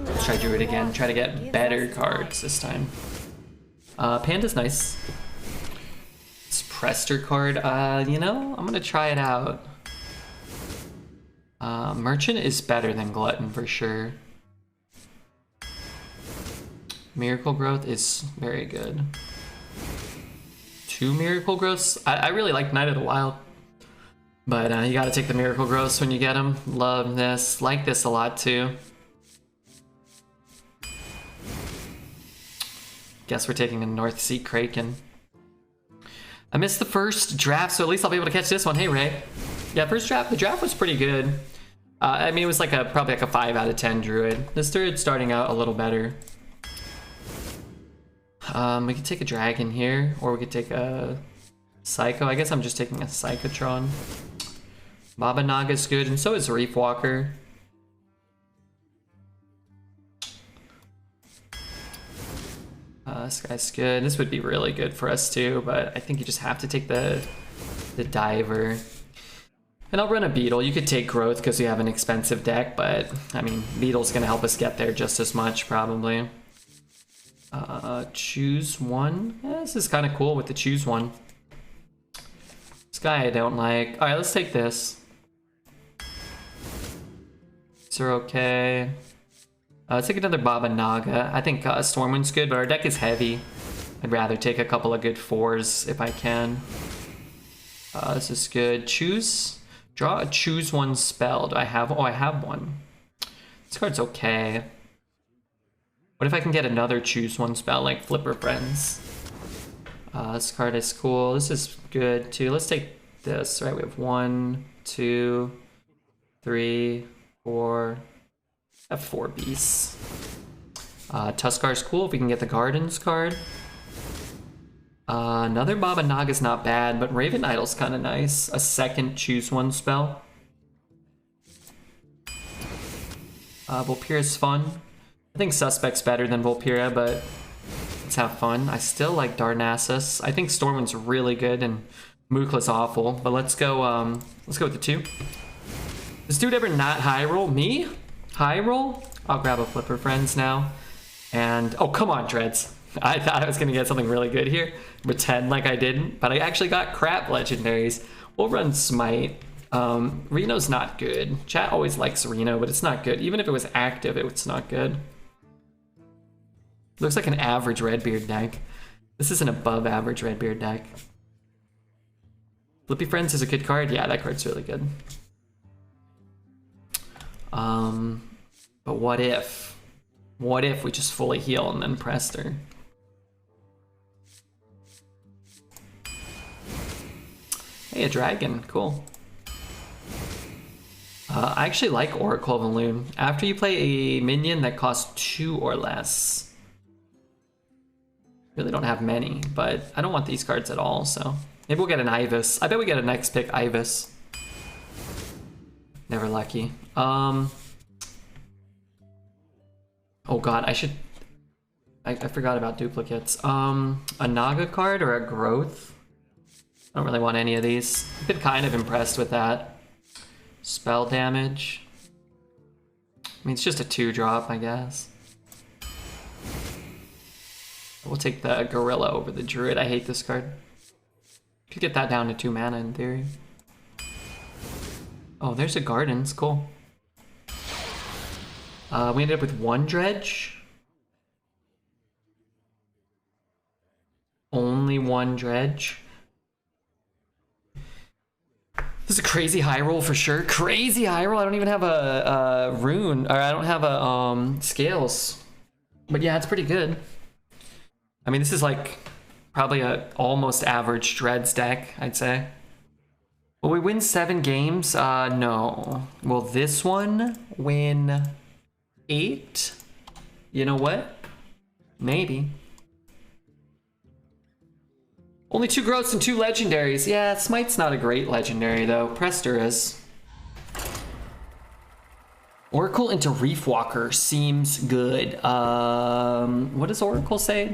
Let's try Druid again. Try to get better cards this time. Panda's nice. It's Prestor card. You know, I'm gonna try it out. Merchant is better than Glutton for sure. Miracle Growth is very good. 2 Miracle Growths. I really like Knight of the Wild. But you gotta take the Miracle Growths when you get them. Love this. Like this a lot too. Guess we're taking a North Sea Kraken. I missed the first draft, so at least I'll be able to catch this one. Hey, Ray. Yeah, first draft. The draft was pretty good. I mean, it was like probably like a 5 out of 10 Druid. This Druid's starting out a little better. We could take a Dragon here, or we could take a Psycho. I guess I'm just taking a Psychotron. Baba Naga's good, and so is Reef Walker. This guy's good. This would be really good for us too, but I think you just have to take the Diver. And I'll run a Beetle. You could take Growth because you have an expensive deck, but I mean, Beetle's gonna help us get there just as much, probably. Choose one. Yeah, this is kind of cool with the choose one. This guy I don't like. All right, let's take this. These are okay. Let's take another Baba Naga. I think Stormwind's good, but our deck is heavy. I'd rather take a couple of good 4s if I can. This is good. Choose. Draw a choose one spell. Do I have? Oh, I have one. This card's okay. What if I can get another choose one spell like Flipper Friends? This card is cool. This is good too. Let's take this. Right, we have 1, 2, 3, 4. I have 4 beasts. Tuskar's cool if we can get the Gardens card. Another Baba Naga's not bad, but Raven Idol's kind of nice. A second choose one spell. Volpira's fun. I think Suspect's better than Volpira, but let's have fun. I still like Darnassus. I think Stormwind's really good and Mookla's awful, but let's go with the 2. This dude ever not high roll? Me? High roll? I'll grab a Flipper Friends now. And oh, come on, Dreads. I thought I was gonna get something really good here. Pretend like I didn't, but I actually got crap legendaries. We'll run Smite. Reno's not good. Chat always likes Reno, but it's not good. Even if it was active, it's not good. Looks like an average Redbeard deck. This is an above average Redbeard deck. Flippy Friends is a good card. Yeah, that card's really good. But what if? What if we just fully heal and then Prestor? Hey, a dragon. Cool. I actually like Oracle of Elune. After you play a minion that costs 2 or less. Really don't have many, but I don't want these cards at all, so maybe we'll get an Ibis. I bet we get a next pick Ibis. Never lucky. Oh god, I forgot about duplicates. A Naga card or a Growth? I don't really want any of these. I've been kind of impressed with that. Spell damage. I mean, it's just a 2-drop, I guess. We'll take the Gorilla over the Druid. I hate this card. Could get that down to 2 mana in theory. Oh, there's a Gardens. Cool. We ended up with 1 Dredge. Only 1 Dredge. This is a crazy high roll for sure. Crazy high roll. I don't even have a rune, or I don't have a scales. But yeah, it's pretty good. I mean, this is like probably a almost average Dreads deck, I'd say. Will we win 7 games? No. Will this one win 8? You know what? Maybe. Only 2 growths and 2 legendaries. Yeah, Smite's not a great legendary though. Prestor is. Oracle into Reef Walker seems good. What does Oracle say?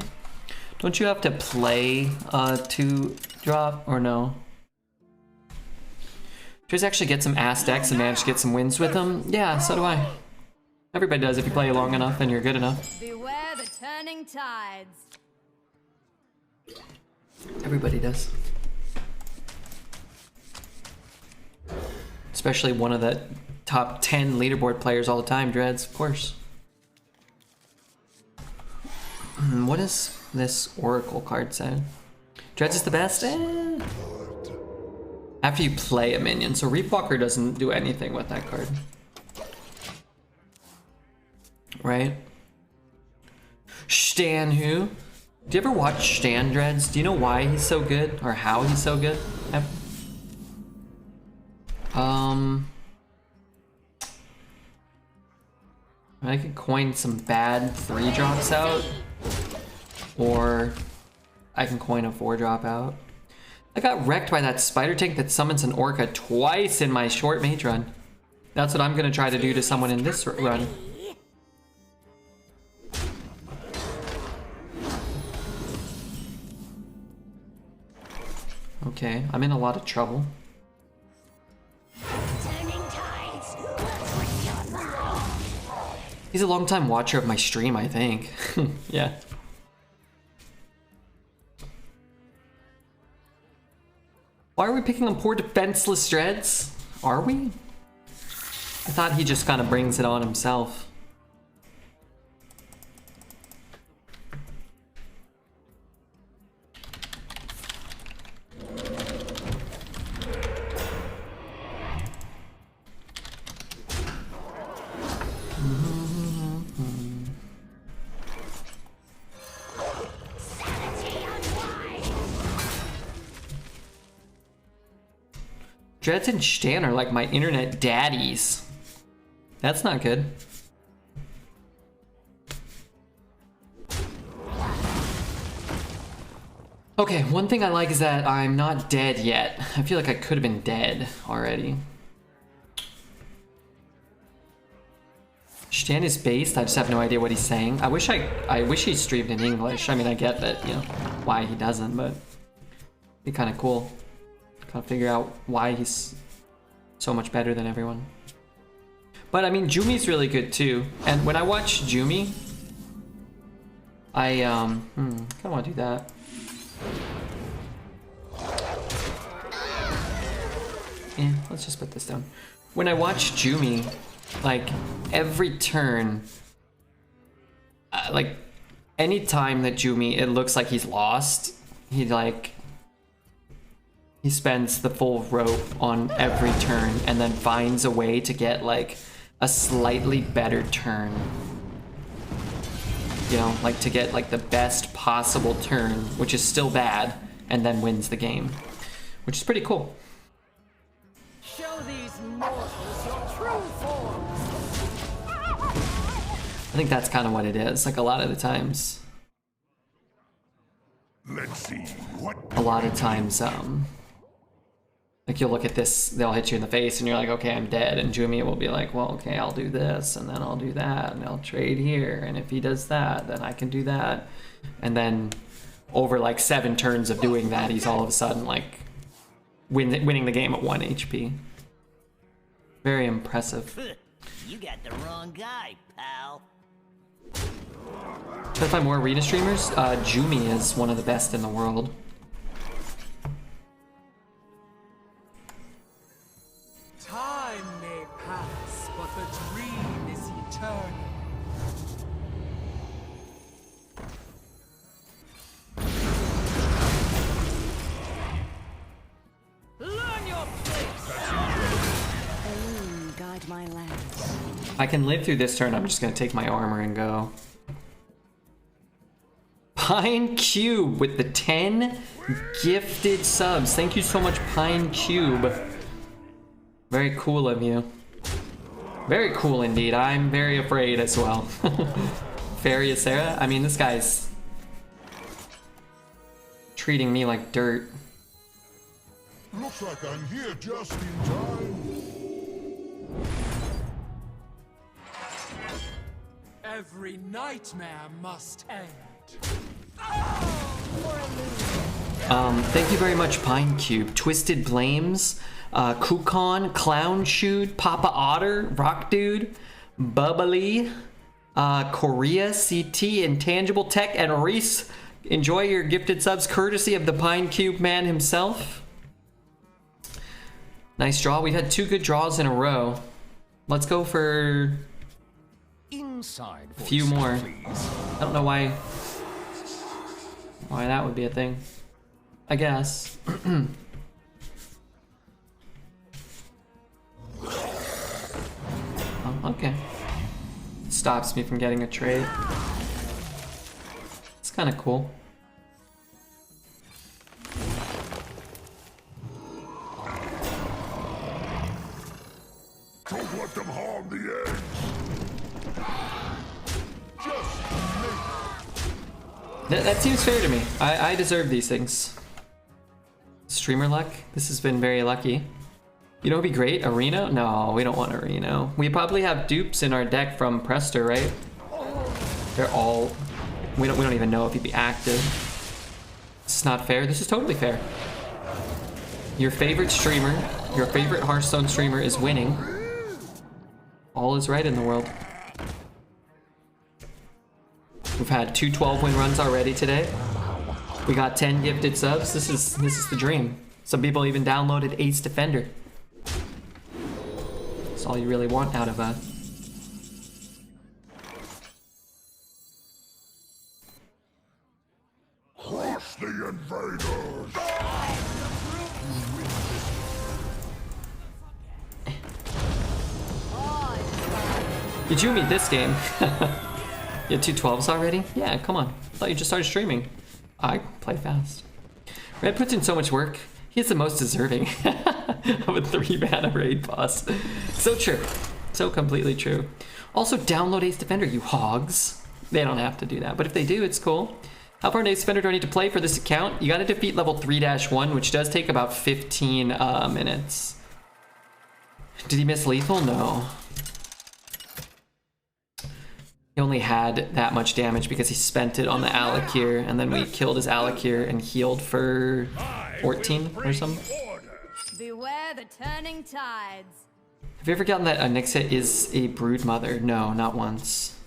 Don't you have to play 2-drop or no? Just actually get some ass decks and manage to get some wins with them. Yeah, so do I. Everybody does if you play long enough and you're good enough. Beware the turning tides. Everybody does. Especially one of the top 10 leaderboard players all the time, Dreads, of course. What does this Oracle card say? Dreads is the best? After you play a minion, so Reapwalker doesn't do anything with that card. Right? Stan who? Do you ever watch Stan, Dreads? Do you know why he's so good? Or how he's so good? I could coin some bad 3-drops out. Or I can coin a 4-drop out. I got wrecked by that spider tank that summons an orca twice in my short mage run. That's what I'm gonna try to do to someone in this run. Okay, I'm in a lot of trouble. He's a long-time watcher of my stream, I think. Yeah. Why are we picking on poor defenseless Dreads? Are we? I thought he just kind of brings it on himself. Dreads and Stan are like my internet daddies. That's not good. Okay, one thing I like is that I'm not dead yet. I feel like I could have been dead already. Stan is based, I just have no idea what he's saying. I wish he streamed in English. I mean, I get that, you know, why he doesn't, but it'd be kind of cool. Kind of figure out why he's so much better than everyone. But I mean, Jumi's really good too. And when I watch Jumi, I kind of want to do that. Let's just put this down. When I watch Jumi, like every turn, like any time that Jumi, it looks like he's lost. He spends the full rope on every turn and then finds a way to get like a slightly better turn. You know, like to get like the best possible turn, which is still bad, and then wins the game, which is pretty cool. Show these mortals your true forms. I think that's kind of what it is, like a lot of the times. Let's see what. A lot of times, like you'll look at this, they'll hit you in the face and you're like, okay, I'm dead. And Jumi will be like, well, okay, I'll do this and then I'll do that and I'll trade here. And if he does that, then I can do that. And then over like 7 turns of doing that, he's all of a sudden like winning the game at 1 HP. Very impressive. You got the wrong guy, pal. Should I find more arena streamers? Jumi is one of the best in the world. Time may pass, but the dream is eternal. Learn your place. Guide my lands. I can live through this turn. I'm just gonna take my armor and go. Pine Cube with the 10 gifted subs. Thank you so much, Pine Cube. Very cool of you. Very cool indeed. I'm very afraid as well. Fairy Sarah? I mean, this guy's treating me like dirt. Looks like I'm here just in time. Every nightmare must end. Thank you very much, Pine Cube. Twisted Blames, Kukon, Clown Shoot, Papa Otter, Rock Dude, Bubbly, Korea, CT, Intangible Tech, and Reese. Enjoy your gifted subs courtesy of the Pine Cube man himself. Nice draw. We've had 2 good draws in a row. Let's go for Inside a few voices, more. please. I don't know why that would be a thing. I guess. Oh, okay. Stops me from getting a trade. It's kind of cool. Don't let them harm the eggs. Just That seems fair to me. I deserve these things. Streamer luck? This has been very lucky. You know what'd be great? Arena? No, we don't want Arena. We probably have dupes in our deck from Prestor, right? They're all... We don't even know if he'd be active. This is not fair. This is totally fair. Your favorite streamer, your favorite Hearthstone streamer is winning. All is right in the world. We've had 2 12-win runs already today. We got 10 gifted subs. This is the dream. Some people even downloaded Ace Defender. That's all you really want out of a... crush the invaders. Did you meet this game? You had 2 12s already? Yeah, come on. I thought you just started streaming. I play fast. Red puts in so much work. He is the most deserving of a 3-mana raid boss. So true. So completely true. Also, download Ace Defender, you hogs. They don't have to do that, but if they do, it's cool. How far in Ace Defender do I need to play for this account? You gotta defeat level 3-1, which does take about 15 minutes. Did he miss lethal? No. He only had that much damage because he spent it on the Alakir, and then we killed his Alakir and healed for 14 or something. Beware the turning tides. Have you ever gotten that Onyxa is a brood mother? No, not once.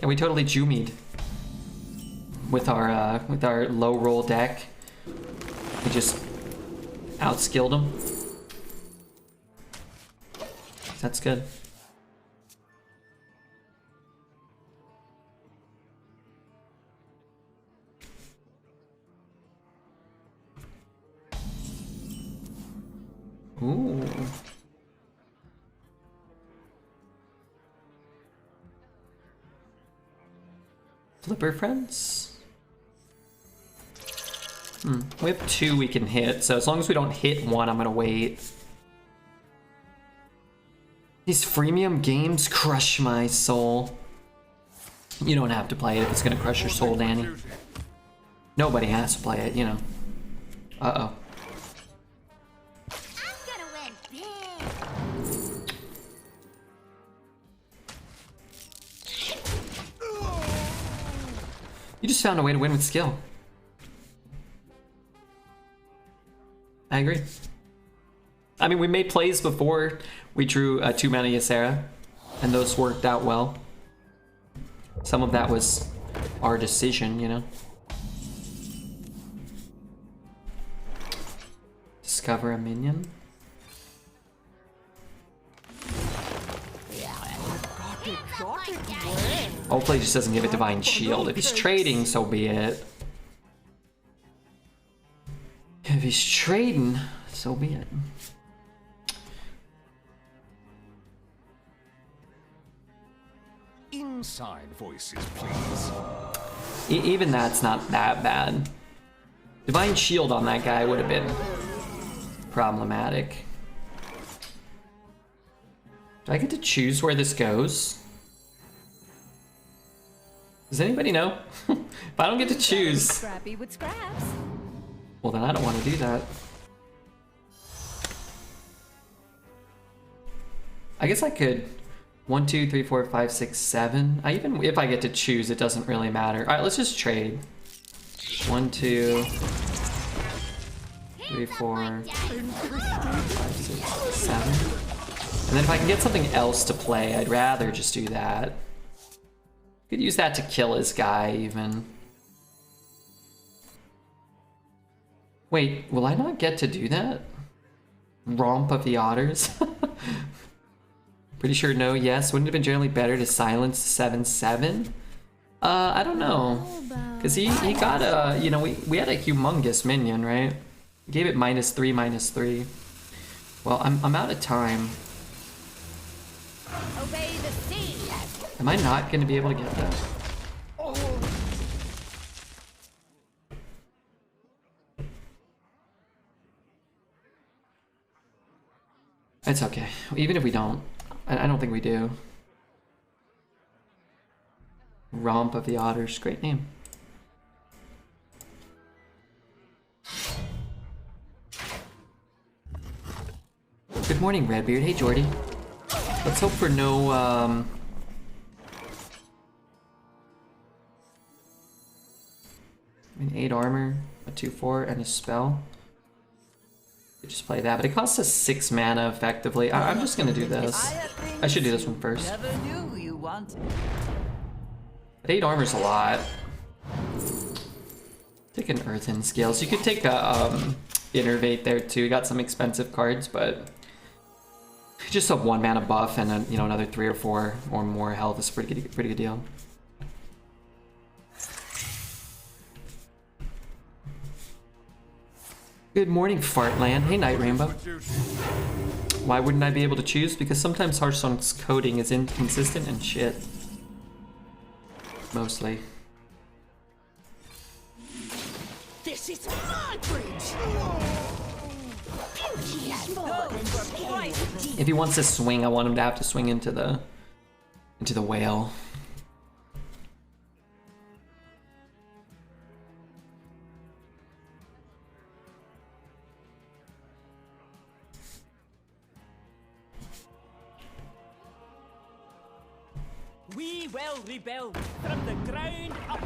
And we totally Jumied with our low roll deck. We just outskilled him. That's good. Ooh. Flipper friends? We have 2 we can hit, so as long as we don't hit 1, I'm gonna wait. These freemium games crush my soul. You don't have to play it if it's gonna crush your soul, Danny. Nobody has to play it, you know. Uh-oh. I'm gonna win big. You just found a way to win with skill. I agree. I mean, we made plays before we drew a 2-mana Ysera, and those worked out well. Some of that was our decision, you know. Discover a minion. Hopefully he just doesn't give it Divine Shield. If he's trading, so be it. If he's trading, so be it. Inside voices, please. Even that's not that bad. Divine Shield on that guy would have been problematic. Do I get to choose where this goes? Does anybody know? If I don't get to choose, Scrappy with scraps. well then I don't want to do that. I guess I could 1, 2, 3, 4, 5, 6, 7. I even if I get to choose, it doesn't really matter. All right, let's just trade. 1, 2, 3, 4, 5, 6, 7. And then if I can get something else to play, I'd rather just do that. Could use that to kill his guy even. Wait, will I not get to do that? Romp of the Otters? Pretty sure no, yes. Wouldn't it have been generally better to silence 7/7? I don't know. Because he got a, you know, we had a humongous minion, right? Gave it -3/-3. Well, I'm out of time. Obey the sea. Am I not going to be able to get that? It's okay. Even if we don't. I don't think we do. Romp of the Otters. Great name. Good morning, Redbeard. Hey, Jordy. Let's hope for no, I mean, 8 armor, a 2/4, and a spell. We just play that, but it costs us 6 mana effectively. I'm just gonna do this. I should do this one first. Never knew you wanted. But 8 armor's a lot. Take an Earthen Scales. You could take a Innervate there too. You got some expensive cards, but just a 1 mana buff and a, you know, another 3 or 4 or more health is a pretty good deal. Good morning, Fartland. Hey, Night Rainbow. Why wouldn't I be able to choose? Because sometimes Hearthstone's coding is inconsistent and shit. Mostly. This is my bridge. Beauty is more than skill. If he wants to swing, I want him to have to swing into the whale. We will rebuild from the ground up.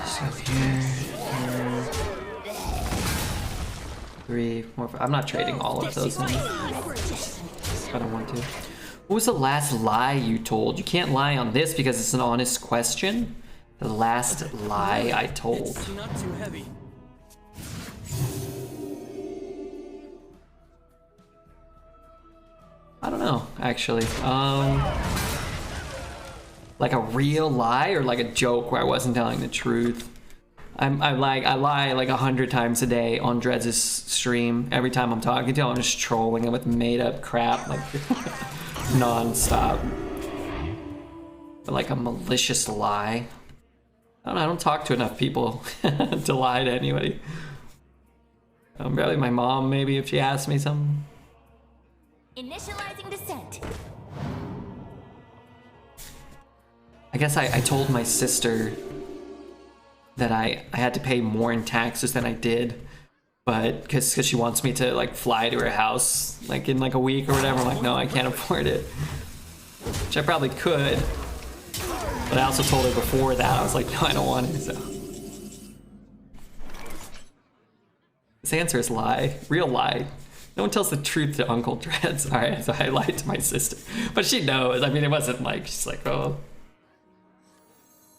So here, 3, 4, 5. I'm not trading all of those in. I don't want to. What was the last lie you told? You can't lie on this because it's an honest question. The last lie I told. It's not too heavy. I don't know, actually. Like a real lie or like a joke where I wasn't telling the truth? I lie like 100 times a day on Dreads' stream. Every time I'm talking to him, I'm just trolling him with made up crap, like non-stop. But like a malicious lie. I don't know, I don't talk to enough people to lie to anybody. Probably my mom, maybe, if she asked me something. Initializing descent. I guess I told my sister that I had to pay more in taxes than I did, but because she wants me to like fly to her house like in like a week or whatever. I'm like, no, I can't afford it, which I probably could, but I also told her before that I was like, no, I don't want it. So this answer is lie, real lie. No one tells the truth to Uncle Dreads. All right, so I lied to my sister, but she knows. I mean, it wasn't like she's like, oh,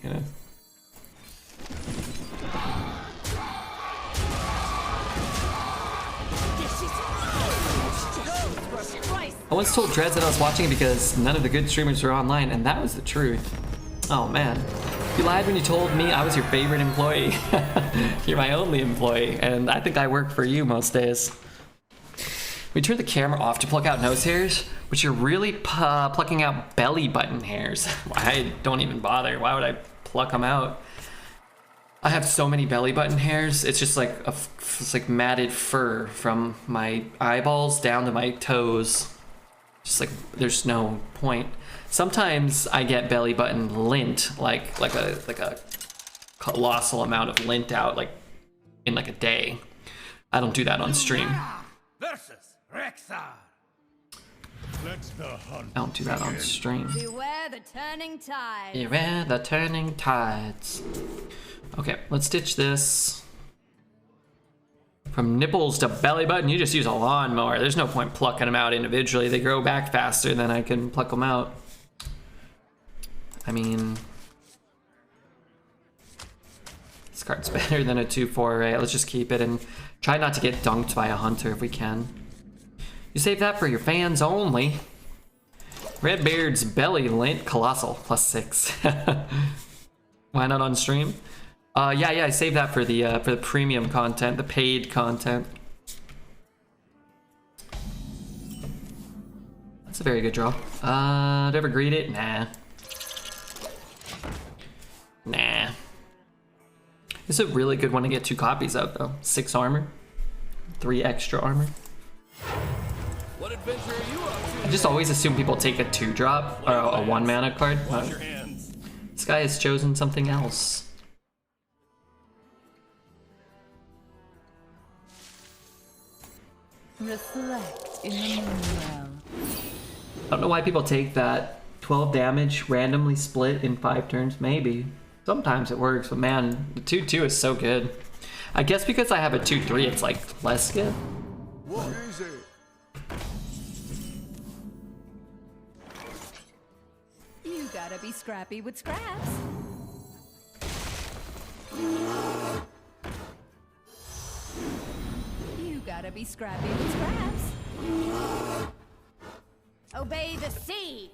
you know. I once told Dreads that I was watching it because none of the good streamers were online, and that was the truth. Oh man. You lied when you told me I was your favorite employee. You're my only employee, and I think I work for you most days. We turn the camera off to pluck out nose hairs, but you're really plucking out belly button hairs. I don't even bother. Why would I pluck them out? I have so many belly button hairs. It's just like it's like matted fur from my eyeballs down to my toes. Just like there's no point. Sometimes I get belly button lint, like a colossal amount of lint out, like in like a day. I don't do that on stream. Versus Rexar. Let the hunt I don't do that on begin. stream. Beware the turning tides. Beware the turning tides. Okay, let's ditch this. From nipples to belly button, you just use a lawnmower. There's no point plucking them out individually. They grow back faster than I can pluck them out. I mean, this card's better than a 2/4 array. Let's just keep it and try not to get dunked by a hunter if we can. You save that for your fans only. Redbeard's belly lint colossal +6. Why not on stream? Yeah, I saved that for the premium content, the paid content. That's a very good draw. Did I ever greet it? Nah. Nah. This is a really good one to get 2 copies of though. 6 armor, 3 extra armor. What adventure are you up I just always assume people take a 2-drop or a 1 mana card. to? Your hands. This guy has chosen something else. Reflect in the moonwell. I don't know why people take that 12 damage randomly split in 5 turns. Maybe. Sometimes it works, but man, the 2/2 is so good. I guess because I have a 2/3, it's like less good. What is it? You gotta be scrappy with scraps. You gotta be scrappy with scraps. Obey the sea.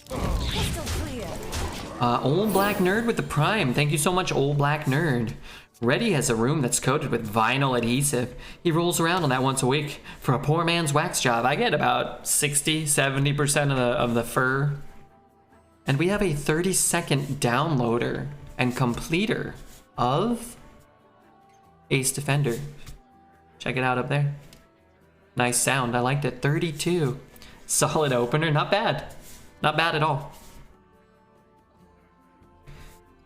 Crystal clear. Old Black Nerd with the Prime. Thank you so much, Old Black Nerd. Reddy has a room that's coated with vinyl adhesive. He rolls around on that once a week for a poor man's wax job. I get about 60-70% of the fur. And we have a 30-second downloader and completer of Ace Defender. Check it out up there. Nice sound. I liked it. 32. Solid opener. Not bad. Not bad at all.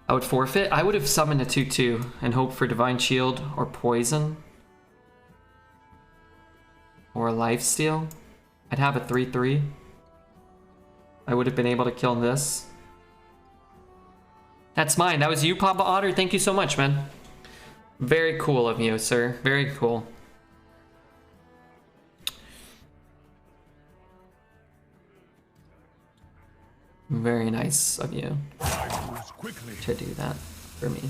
I would forfeit. I would have summoned a 2/2 and hoped for Divine Shield or Poison. Or Lifesteal. I'd have a 3/3. I would have been able to kill this. That's mine. That was you, Papa Otter. Thank you so much, man. Very cool of you, sir. Very cool. Very nice of you Time moves quickly. to do that for me.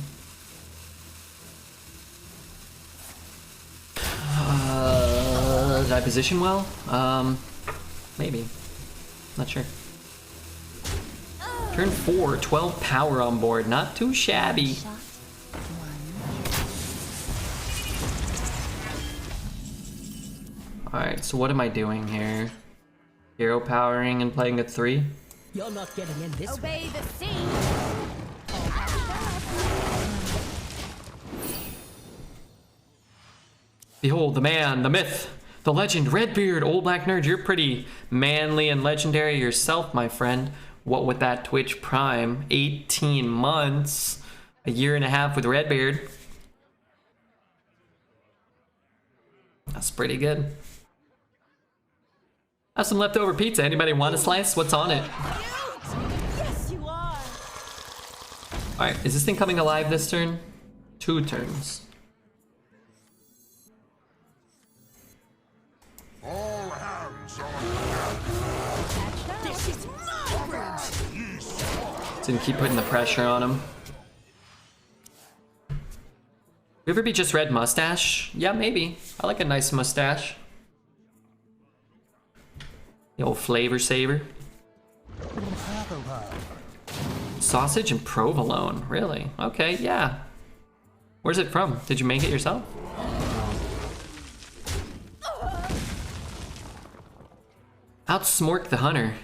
Did I position well? Maybe. Not sure. Turn 4, 12 power on board. Not too shabby. Shot one. Alright, so what am I doing here? Hero powering and playing a 3? You're not getting in this way. Obey the sea. Behold the man, the myth, the legend, Redbeard, Old Black Nerd. You're pretty manly and legendary yourself, my friend. What with that Twitch Prime? 18 months, a year and a half with Redbeard. That's pretty good. Have some leftover pizza. Anybody want a slice? What's on it? Yes, you are. Alright, is this thing coming alive this turn? 2 turns. All hands on This is my bridge. Didn't keep putting the pressure on him. You ever be just red mustache? Yeah, maybe. I like a nice mustache. The old flavor saver. Sausage and provolone, really? Okay, yeah. Where's it from? Did you make it yourself? Outsmork the hunter.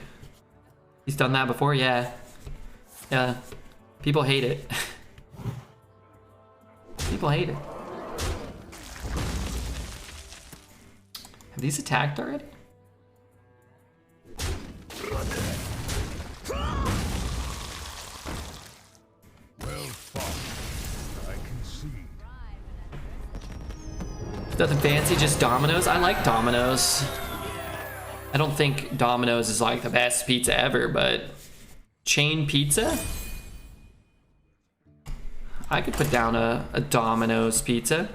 He's done that before, yeah. Yeah. People hate it. People hate it. Have these attacked already? Nothing fancy, just Domino's. I like Domino's. I don't think Domino's is like the best pizza ever, but chain pizza? I could put down a Domino's pizza.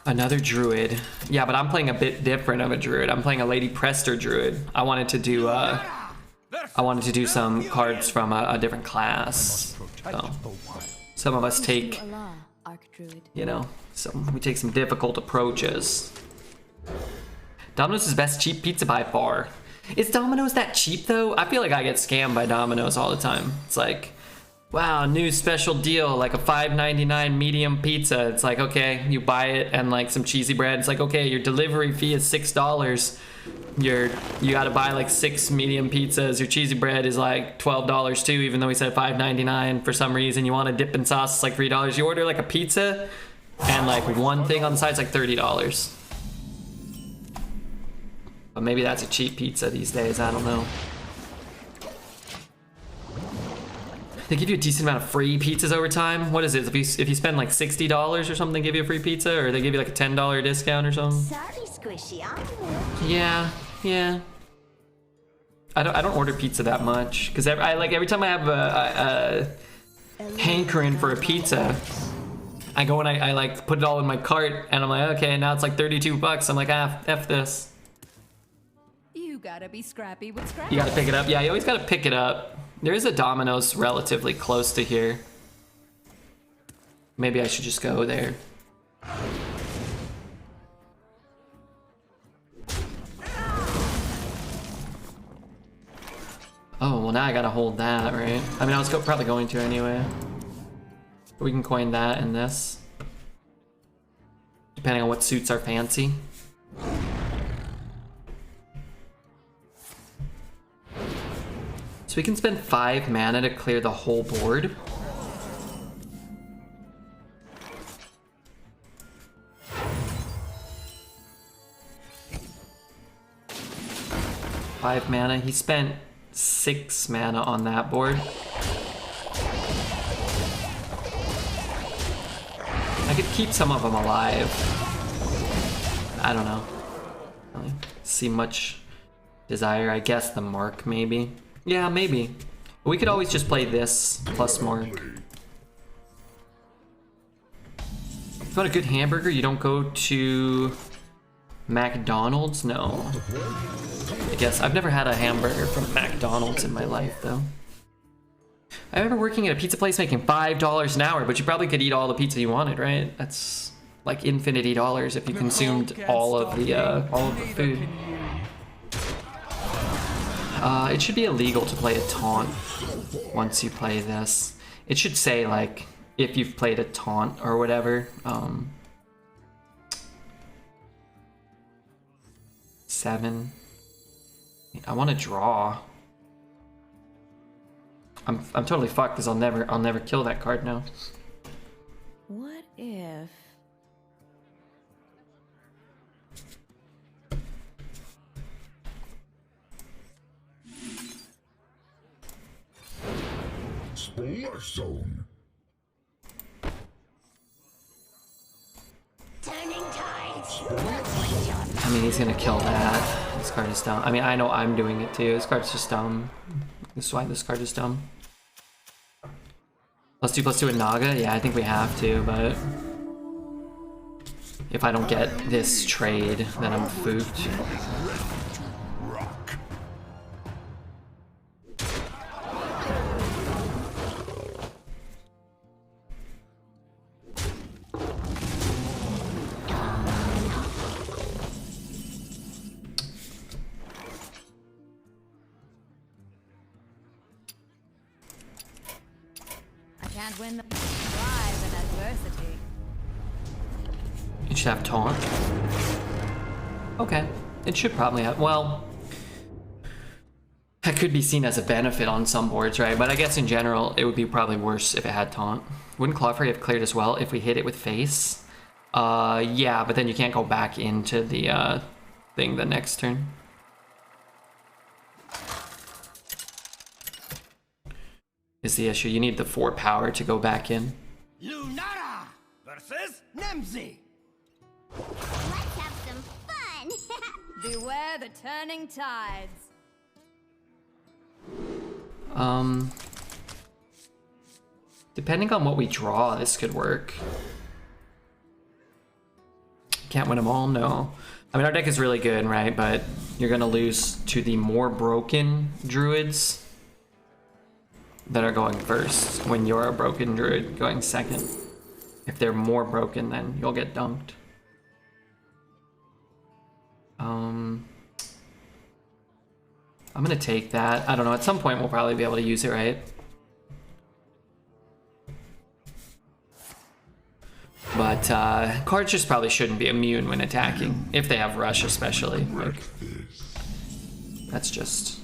Another Druid. Yeah, but I'm playing a bit different of a Druid. I'm playing a Lady Prestor Druid. I wanted to do some cards from a different class. So, some of us take, you know, we take some difficult approaches. Domino's is best cheap pizza by far. Is Domino's that cheap though? I feel like I get scammed by Domino's all the time. It's like, wow, new special deal, like a $5.99 medium pizza. It's like, okay, you buy it and like some cheesy bread. It's like, okay, your delivery fee is $6. You gotta buy like 6 medium pizzas. Your cheesy bread is like $12 too, even though we said $5.99 for some reason. You want a dip and sauce, it's like $3. You order like a pizza and like one thing on the side is like $30. But maybe that's a cheap pizza these days, I don't know. They give you a decent amount of free pizzas over time. What is it? If you spend like $60 or something, they give you a free pizza, or they give you like a $10 discount or something. Sorry, Squishy. Yeah. I don't order pizza that much because every time I have a hankering for a pizza, I go and I like put it all in my cart and I'm like, okay, now it's like $32. I'm like, F this. You gotta be scrappy with scraps. You gotta pick it up. Yeah, you always gotta pick it up. There is a Domino's relatively close to here. Maybe I should just go there. Oh, well now I gotta hold that, right? I mean, I was probably going to anyway. But we can coin that and this. Depending on what suits our fancy. So we can spend 5 mana to clear the whole board. Five mana. He spent 6 mana on that board. I could keep some of them alive. I don't know. I don't really see much desire. I guess the mark maybe. Yeah, maybe. We could always just play this plus mark. If you want a good hamburger, you don't go to McDonald's? No. I guess I've never had a hamburger from McDonald's in my life though. I remember working at a pizza place making $5 an hour, but you probably could eat all the pizza you wanted, right? That's like infinity dollars if you consumed all of the food. It should be illegal to play a taunt once you play this. It should say like if you've played a taunt or whatever. 7. I want to draw. I'm totally fucked because I'll never kill that card now. What if? Splash Zone. Turning tides. I mean, he's gonna kill that. This card is dumb. I mean, I know I'm doing it too. This card's just dumb. That's why this card is dumb. +2/+2 and Naga? Yeah, I think we have to, but if I don't get this trade, then I'm foofed. Can't win the thrive in adversity. You should have taunt. Okay. It should probably have, well, that could be seen as a benefit on some boards, right? But I guess in general, it would be probably worse if it had taunt. Wouldn't Clawfairy have cleared as well if we hit it with face? Yeah, but then you can't go back into the thing the next turn. is the issue. You need the 4 power to go back in. Lunara versus Nemzi. Let's have some fun. Beware the turning tides. Depending on what we draw, this could work. Can't win them all, no. I mean, our deck is really good, right? But you're gonna lose to the more broken Druids that are going first when you're a broken Druid going second. If they're more broken, then you'll get dunked. I'm gonna take that. I don't know, at some point we'll probably be able to use it, right? But cards just probably shouldn't be immune when attacking, if they have rush especially. Like, that's just...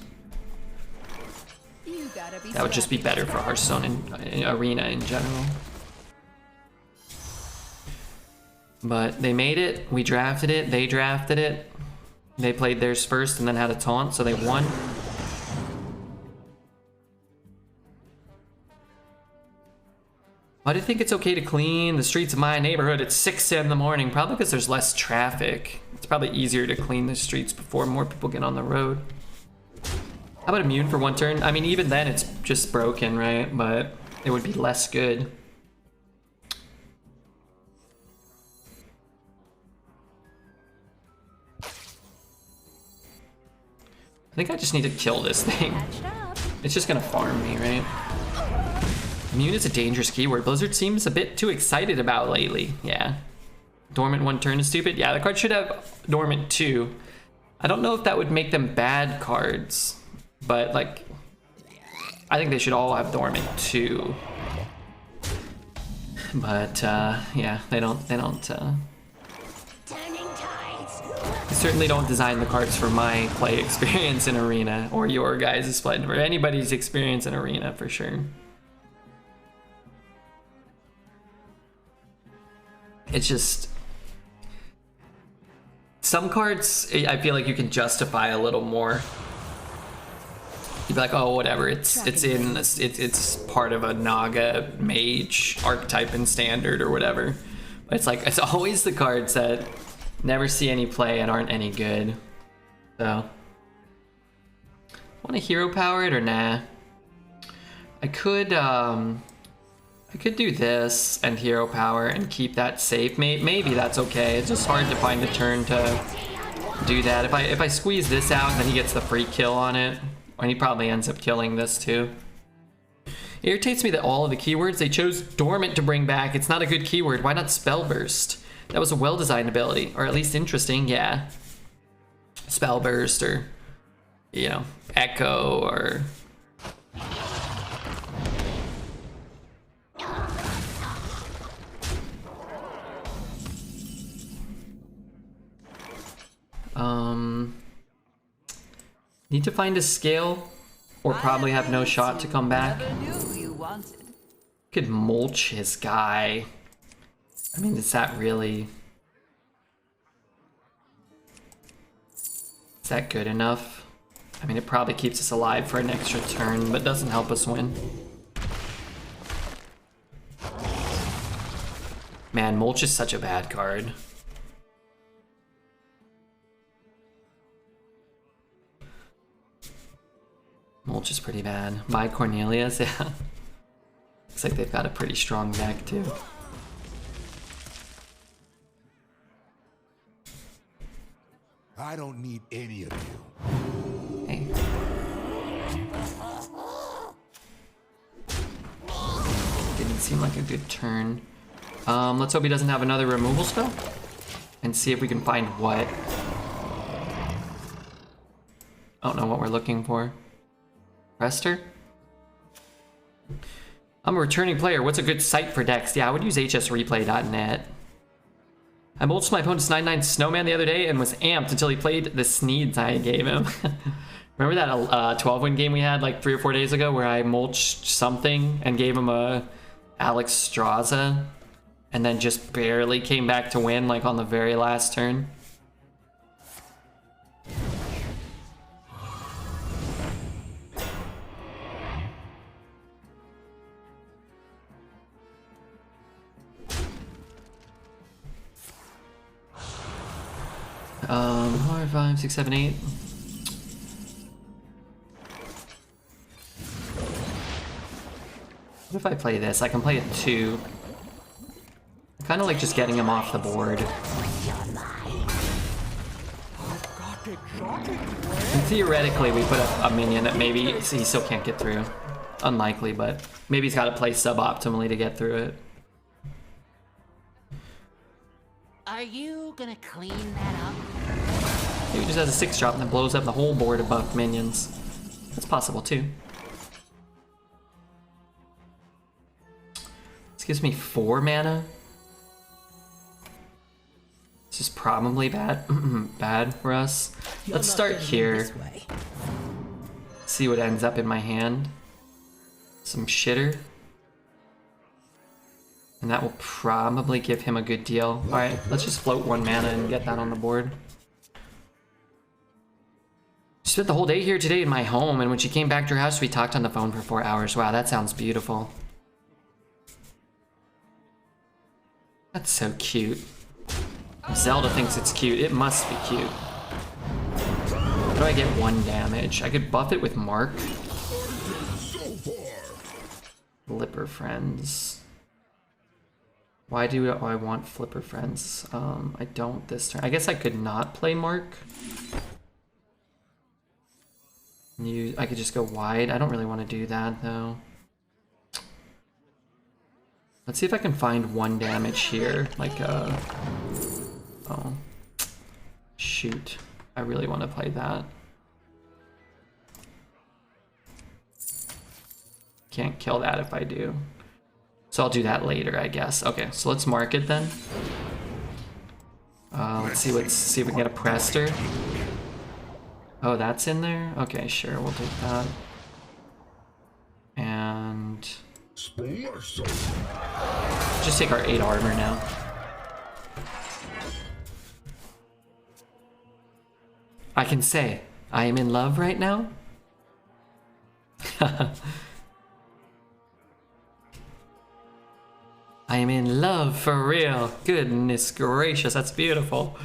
That would just be better for Hearthstone and Arena in general. But they made it, we drafted it, they drafted it. They played theirs first and then had a taunt, so they won. Why do you think it's okay to clean the streets of my neighborhood at 6 in the morning? Probably because there's less traffic. It's probably easier to clean the streets before more people get on the road. How about immune for 1 turn? I mean, even then it's just broken, right? But it would be less good. I think I just need to kill this thing. It's just gonna farm me, right? Immune is a dangerous keyword. Blizzard seems a bit too excited about lately. Yeah. Dormant 1 turn is stupid. Yeah, the card should have Dormant 2. I don't know if that would make them bad cards, but like, I think they should all have Dormant 2. But yeah, they don't. I certainly don't design the cards for my play experience in Arena, or your guys' play, or anybody's experience in Arena for sure. It's just some cards I feel like you can justify a little more. You'd be like, oh, whatever, it's part of a Naga mage archetype in standard or whatever. But it's like, it's always the cards that never see any play and aren't any good. So, want to hero power it or nah? I could do this and hero power and keep that safe. Maybe that's okay. It's just hard to find a turn to do that. If I squeeze this out, then he gets the free kill on it, and he probably ends up killing this too. It irritates me that all of the keywords they chose Dormant to bring back. It's not a good keyword. Why not Spell Burst? That was a well-designed ability, or at least interesting. Yeah, Spell Burst, or you know, Echo, or need to find a scale, or probably have no shot to come back. Could mulch his guy. I mean, is that really... Is that good enough? I mean, it probably keeps us alive for an extra turn, but doesn't help us win. Man, mulch is such a bad card. Mulch is pretty bad. Buy Cornelius, yeah. Looks like they've got a pretty strong deck too. I don't need any of you. Hey. Didn't seem like a good turn. Let's hope he doesn't have another removal spell. And see if we can find what. I don't know what we're looking for. Prestor? I'm a returning player. What's a good site for decks? Yeah, I would use hsreplay.net. I mulched my opponent's 9/9 Snowman the other day and was amped until he played the Sneeds I gave him. Remember that 12-win game we had like 3 or 4 days ago where I mulched something and gave him a Alex Straza and then just barely came back to win like on the very last turn? 4, 5, 6, 7, 8. What if I play this? I can play a 2. I kind of like just getting him off the board. And theoretically, we put up a minion that maybe he still can't get through. Unlikely, but maybe he's got to play suboptimally to get through it. Are you gonna clean that up? Maybe he just has a 6-drop and then blows up the whole board of buff minions. That's possible too. This gives me 4 mana. This is probably bad. Bad for us. Let's start here. See what ends up in my hand. Some shitter. And that will probably give him a good deal. Alright, let's just float 1 mana and get that on the board. She spent the whole day here today in my home, and when she came back to her house, we talked on the phone for 4 hours. Wow, that sounds beautiful. That's so cute. Zelda thinks it's cute. It must be cute. How do I get 1 damage? I could buff it with Mark. Flipper Friends. Why do I want Flipper Friends? I don't this turn. I guess I could not play Mark. I could just go wide. I don't really want to do that though. Let's see if I can find 1 damage here. Like oh. Shoot. I really want to play that. Can't kill that if I do. So I'll do that later, I guess. Okay, so let's mark it then. Let's see if we can get a Prestor. Oh, that's in there? Okay, sure, we'll take that. And just take our 8 armor now. I can say, I am in love right now. I am in love for real. Goodness gracious, that's beautiful.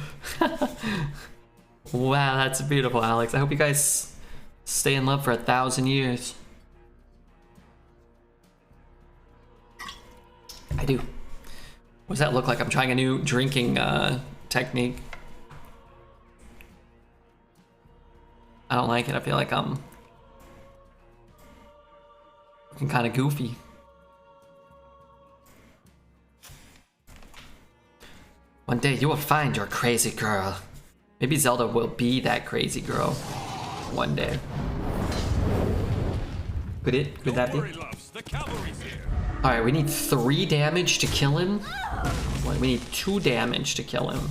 Wow, that's beautiful, Alex. I hope you guys stay in love for 1,000 years. I do. What does that look like? I'm trying a new drinking technique. I don't like it. I feel like I'm looking kind of goofy. One day you will find your crazy girl. Maybe Zelda will be that crazy girl one day. Could that be? Alright, we need 3 damage to kill him. We need 2 damage to kill him.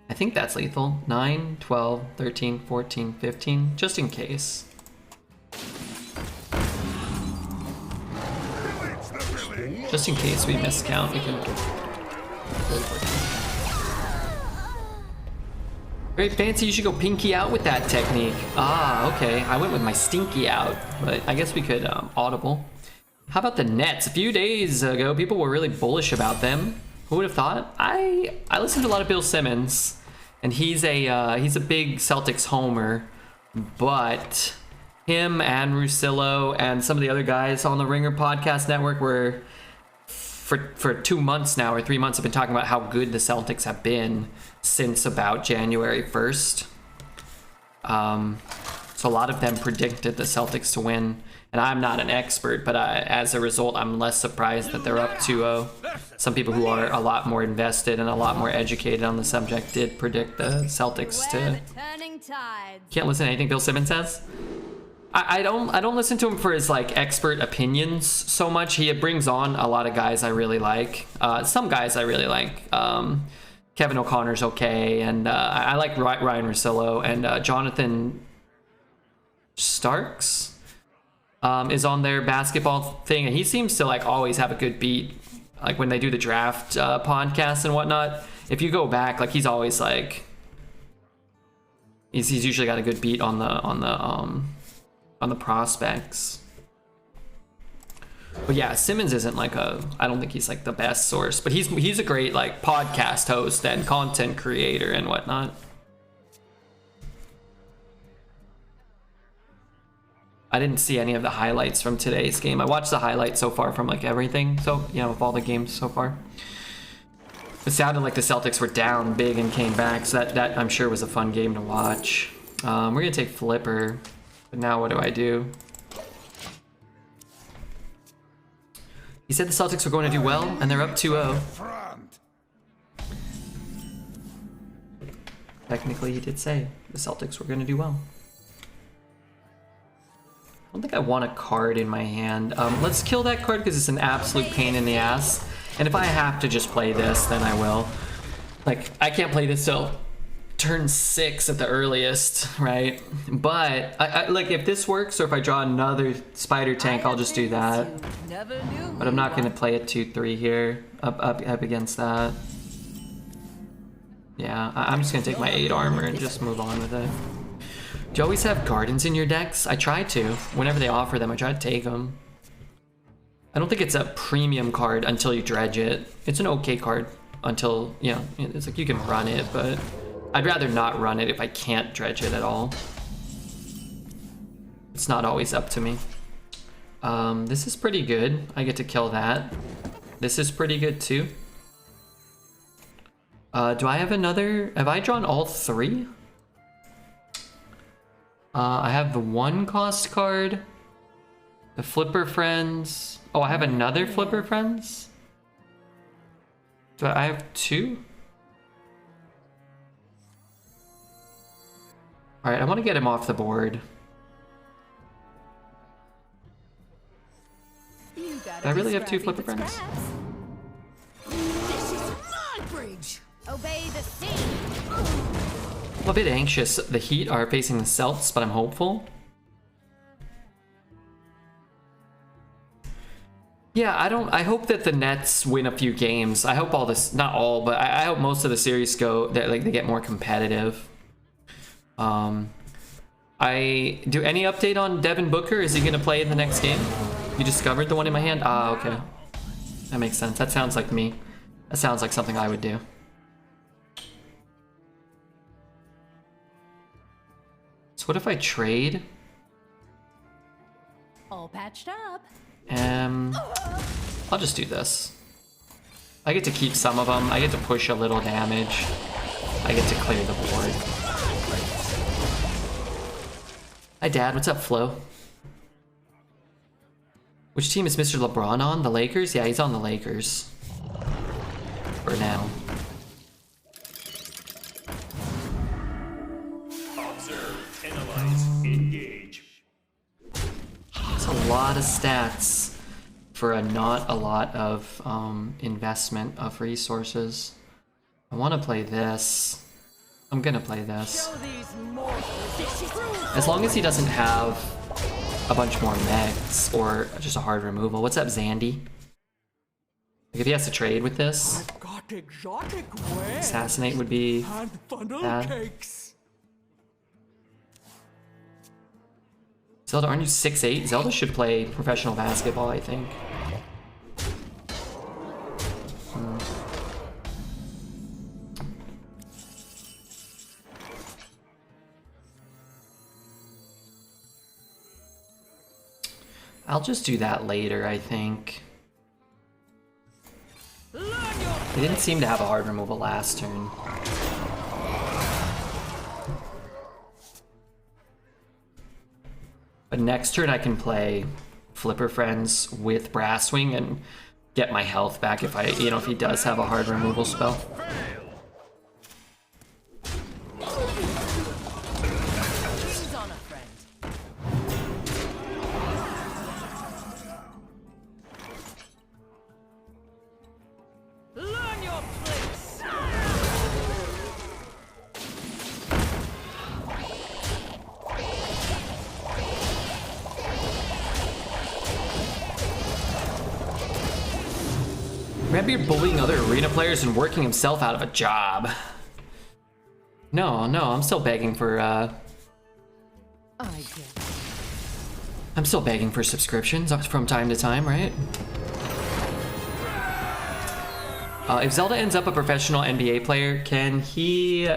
I think that's lethal. 9, 12, 13, 14, 15, just in case. Just in case we miscount, we can... Very fancy, you should go pinky out with that technique. Ah, okay. I went with my stinky out, but I guess we could audible. How about the Nets? A few days ago, people were really bullish about them. Who would have thought? I listened to a lot of Bill Simmons, and he's a big Celtics homer, but him and Russillo and some of the other guys on the Ringer Podcast Network were for 2 months now or 3 months have been talking about how good the Celtics have been since about January 1st. So a lot of them predicted the Celtics to win, and I'm not an expert, but as a result, I'm less surprised that they're up 2-0. Some people who are a lot more invested and a lot more educated on the subject did predict the Celtics to... Can't listen to anything Bill Simmons says? I don't listen to him for his like expert opinions so much. He brings on a lot of guys I really like. Some guys I really like. Kevin O'Connor's okay, and I like Ryan Russillo, and Jonathan Starks is on their basketball thing, and he seems to like always have a good beat. Like when they do the draft podcast and whatnot. If you go back, like he's always like he's usually got a good beat on the prospects. But yeah, Simmons isn't like I don't think he's like the best source, but he's a great like podcast host and content creator and whatnot. I didn't see any of the highlights from today's game. I watched the highlights so far from like everything, so you know, of all the games so far. It sounded like the Celtics were down big and came back, so that I'm sure was a fun game to watch. We're gonna take Flipper, but now what do I do? He said the Celtics were going to do well, and they're up 2-0. Technically, he did say the Celtics were going to do well. I don't think I want a card in my hand. Let's kill that card because it's an absolute pain in the ass. And if I have to just play this, then I will. Like, I can't play this till turn 6 at the earliest, right? But I like if this works, or if I draw another spider tank, I'll just do that. But I'm not gonna play a 2/3 here up against that. Yeah, I'm just gonna take my 8 armor and just move on with it. Do you always have gardens in your decks? I try to. Whenever they offer them, I try to take them. I don't think it's a premium card until you dredge it. It's an okay card until, you know, it's like you can run it, but I'd rather not run it if I can't dredge it at all. It's not always up to me. This is pretty good. I get to kill that. This is pretty good too. Do I have another? Have I drawn all 3? I have the 1 cost card, the Flipper Friends. Oh, I have another Flipper Friends? Do I have 2? Alright, I want to get him off the board. Do I really have 2 Flipper Friends? This is my bridge. Obey the sea. I'm a bit anxious. The Heat are facing the Celts, but I'm hopeful. Yeah, I hope that the Nets win a few games. I hope all this, not all, but I hope most of the series go, that like they get more competitive. I do any update on Devin Booker? Is he gonna play in the next game? You discovered the one in my hand? Ah, okay. That makes sense. That sounds like me. That sounds like something I would do. So what if I trade? All patched up. I'll just do this. I get to keep some of them. I get to push a little damage. I get to clear the board. Hi, Dad. What's up, Flo? Which team is Mr. LeBron on? The Lakers? Yeah, he's on the Lakers. For now. Observe, analyze, engage. That's a lot of stats for not a lot of investment of resources. I want to play this. I'm gonna play this. As long as he doesn't have a bunch more mechs or just a hard removal. What's up, Zandy? Like if he has to trade with this, Got exotic wares assassinate would be and funnel bad. cakes. Zelda, aren't you 6'8"? Zelda should play professional basketball, I think. I'll just do that later, I think. He didn't seem to have a hard removal last turn. But next turn I can play Flipper Friends with Brasswing and get my health back if I, you know, if he does have a hard removal spell. Redbeard bullying other arena players and working himself out of a job. No, I'm still begging for, I get it. I'm still begging for subscriptions from time to time, right? If Zelda ends up a professional NBA player, can he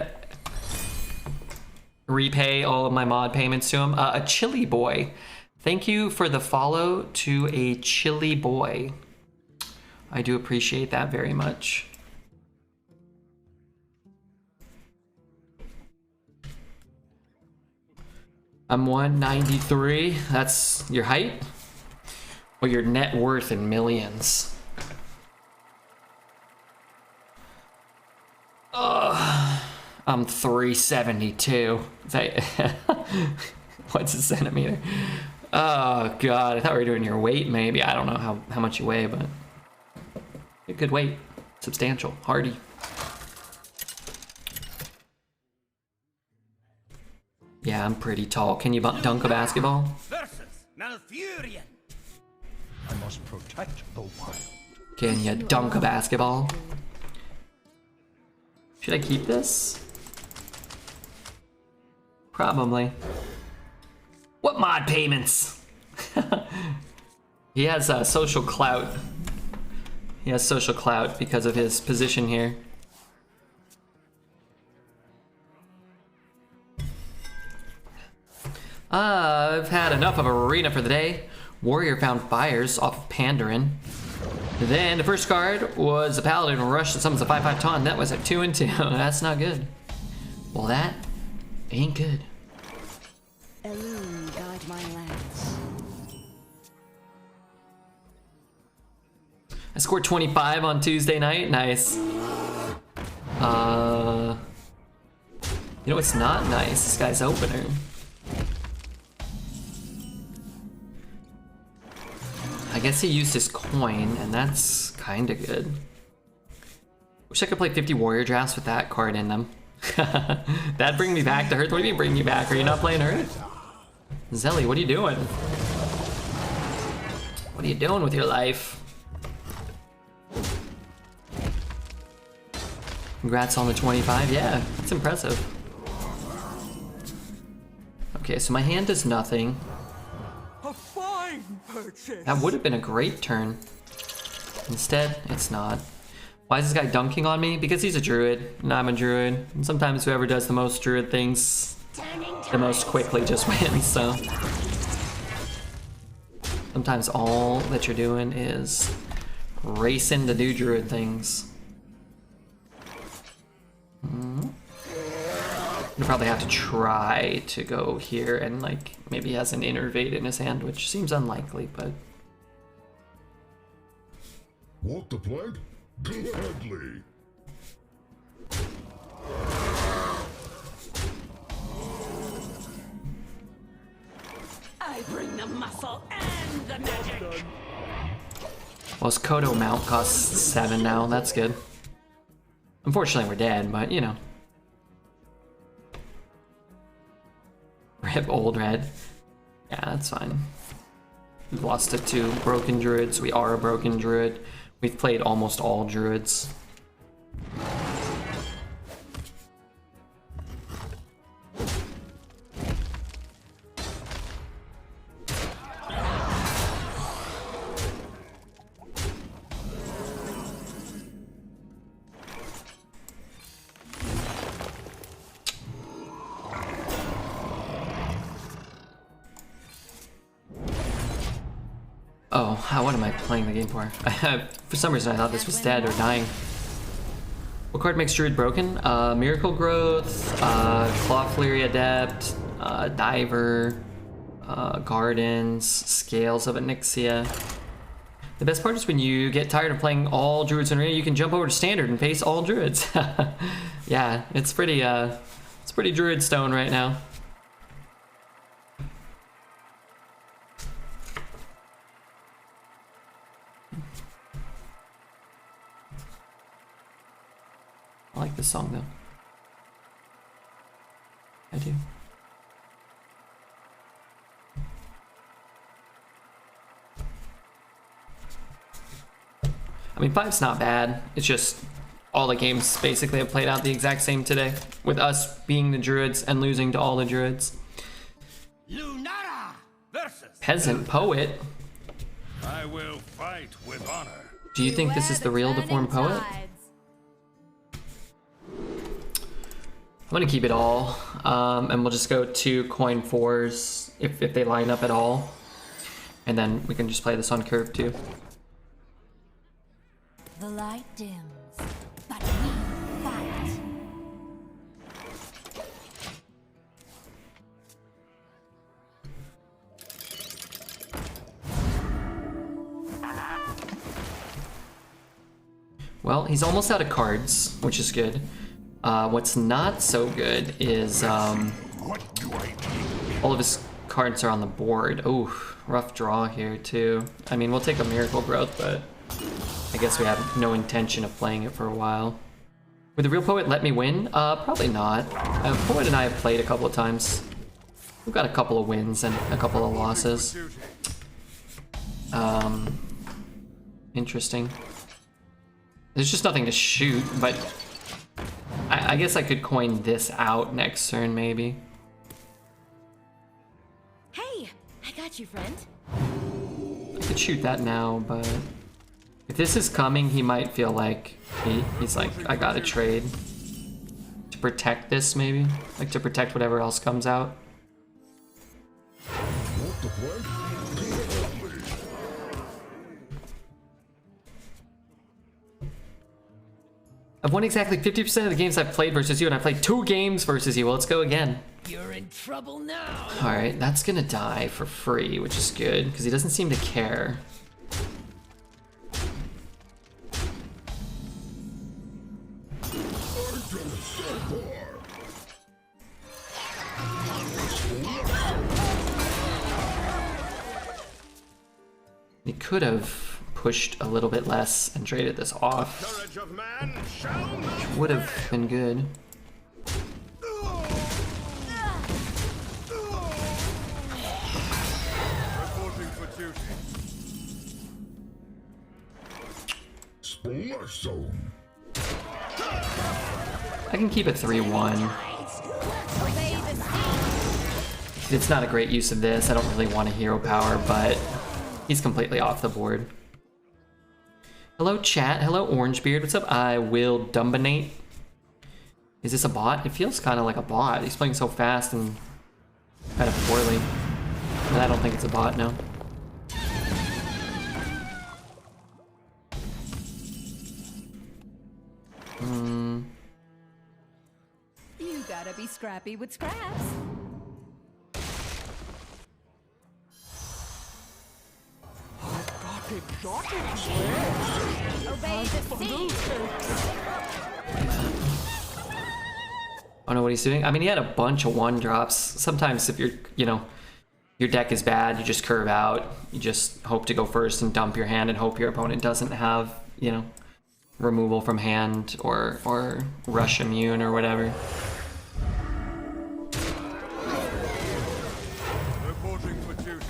repay all of my mod payments to him? A chili boy. Thank you for the follow to a chili boy. I do appreciate that very much. I'm 193. That's your height? Or your net worth in millions? I'm 372. Is that, what's a centimeter? Oh god, I thought we were doing your weight maybe. I don't know how much you weigh, but a good weight. Substantial, hardy. Yeah, I'm pretty tall. Can you dunk a basketball? Versus Malfurion. I must protect the wild. Can you dunk a basketball? Should I keep this? Probably. What mod payments? He has social clout. He has social clout because of his position here. I've had enough of Arena for the day. Warrior found fires off of Pandaren. Then the first card was a Paladin rush that summons a 5/5 taunt. That was a 2/2. That's not good. Well, that ain't good. Elune, guide my lance. I scored 25 on Tuesday night. Nice. You know what's not nice? This guy's opener. I guess he used his coin, and that's kinda good. Wish I could play 50 warrior drafts with that card in them. That'd bring me back to Hearth. What do you mean bring you back? Are you not playing Hearth? Zelly, what are you doing? What are you doing with your life? Congrats on the 25. Yeah, that's impressive. Okay, so my hand does nothing. A fine purchase. That would have been a great turn. Instead, it's not. Why is this guy dunking on me? Because he's a druid, and I'm a druid. And sometimes whoever does the most druid things the most quickly just wins, so. Sometimes all that you're doing is racing to do druid things. You probably have to try to go here and like maybe he has an innervate in his hand, which seems unlikely, but Want the plague? Gladly. I bring the muscle and the magic. well, his Kodo mount costs 7 now. That's good. Unfortunately, we're dead, but you know. Rip old red. Yeah, that's fine. We've lost to 2 broken druids. We are a broken druid. We've played almost all druids. Oh, what am I playing the game for? For some reason I thought this was dead or dying. What card makes Druid broken? Miracle Growth, Claw Flurry Adept, Diver, Gardens, Scales of Onyxia. The best part is when you get tired of playing all Druids in Arena, you can jump over to Standard and face all Druids. Yeah, it's pretty Druid stone right now. I like this song though. I do. I mean, 5's not bad. It's just all the games basically have played out the exact same today, with us being the Druids and losing to all the Druids. Lunara versus Peasant poet? I will fight with honor. Do you think this is the real deformed poet? I'm gonna keep it all, and we'll just go 2 coin 4s if they line up at all. And then we can just play this on curve too. The light dims, but we fight. Well, he's almost out of cards, which is good. What's not so good is What do I need? all of his cards are on the board. Ooh, rough draw here too. I mean, we'll take a Miracle Growth, but I guess we have no intention of playing it for a while. Would the real poet let me win? Probably not. Poet and I have played a couple of times. We've got a couple of wins and a couple of losses. Interesting. There's just nothing to shoot, but I guess I could coin this out next turn, maybe. Hey, I got you, friend. I could shoot that now, but if this is coming, he might feel like he's like, I gotta trade to protect this, maybe, like to protect whatever else comes out. Want to play? Gladly. I've won exactly 50% of the games I've played versus you, and I played 2 games versus you. Well, let's go again. You're in trouble now. All right, that's gonna die for free, which is good because he doesn't seem to care. He could have pushed a little bit less and traded this off, Courage of man shall not which would have been good. reporting for duty. Splash zone. I can keep it 3-1. Obey the sea. It's not a great use of this. I don't really want a hero power, but he's completely off the board. Hello, chat. Hello, Orangebeard. What's up? I will Dumbinate. Is this a bot? It feels kind of like a bot. He's playing so fast and kind of poorly. But I don't think it's a bot, no. You gotta be scrappy with scraps. Got exotic wares. Obey the sea. I don't know what he's doing. I mean, he had a bunch of 1-drops. Sometimes if you're, your deck is bad, you just curve out. You just hope to go first and dump your hand and hope your opponent doesn't have, removal from hand or rush immune or whatever. Reporting for duty.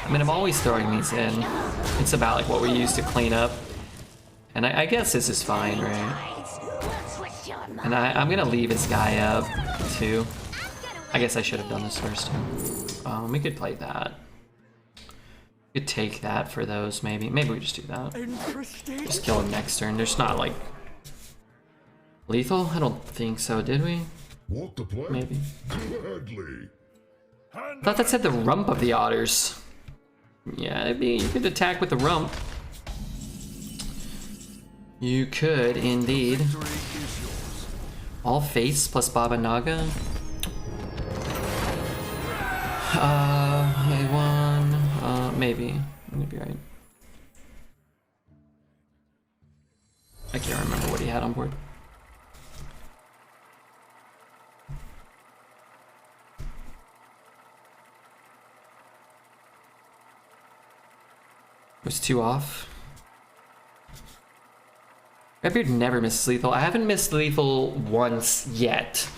I mean, I'm always throwing these in. It's about like what we use to clean up. And I guess this is fine, right? And I'm gonna leave his guy up too. I guess I should have done this first. We could play that. We could take that for those, maybe. Maybe we just do that. Interesting. Just kill him next turn. There's not like lethal? I don't think so, did we? Want to play? Maybe. Gladly. I thought that said the rump of the otters. Yeah, you could attack with the rump. You could indeed. All face plus Baba Naga. A1. Maybe. Maybe right. I can't remember what he had on board. Was 2 off. Redbeard never misses lethal. I haven't missed lethal once yet.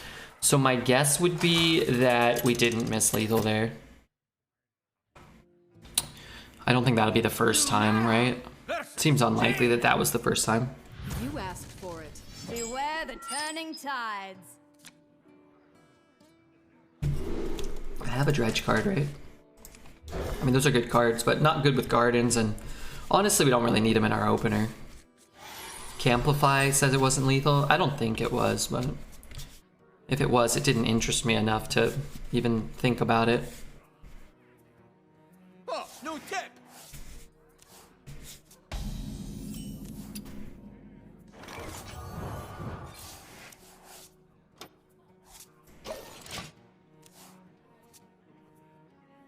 So my guess would be that we didn't miss lethal there. I don't think that'll be the first time, right? Seems unlikely that that was the first time. You asked for it. Beware the turning tides. I have a dredge card, right? I mean, those are good cards, but not good with gardens, and honestly, we don't really need them in our opener. Camplify says it wasn't lethal. I don't think it was, but if it was, it didn't interest me enough to even think about it. Oh, no tip.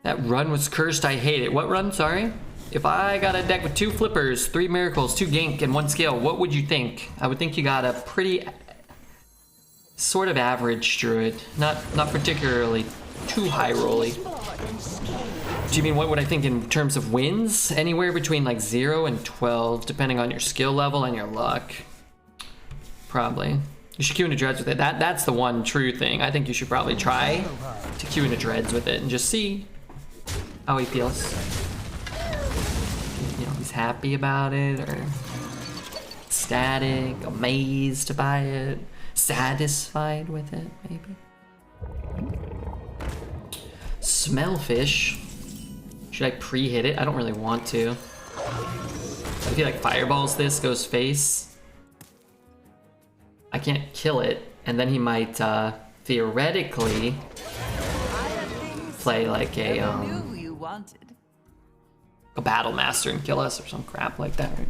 That run was cursed, I hate it. What run, sorry? If I got a deck with 2 flippers, 3 miracles, 2 gink, and 1 skill, what would you think? I would think you got a pretty sort of average druid. Not particularly too high rolly. Do you mean what would I think in terms of wins? Anywhere between like 0 and 12, depending on your skill level and your luck. Probably. You should queue into dreads with it. That's the one true thing. I think you should probably try to queue into dreads with it and just see how he feels. You know, he's happy about it, or ecstatic, amazed by it, satisfied with it, maybe. Smellfish. Should I pre-hit it? I don't really want to. If he like fireballs this, goes face, I can't kill it, and then he might theoretically play like a battle master and kill us or some crap like that, right?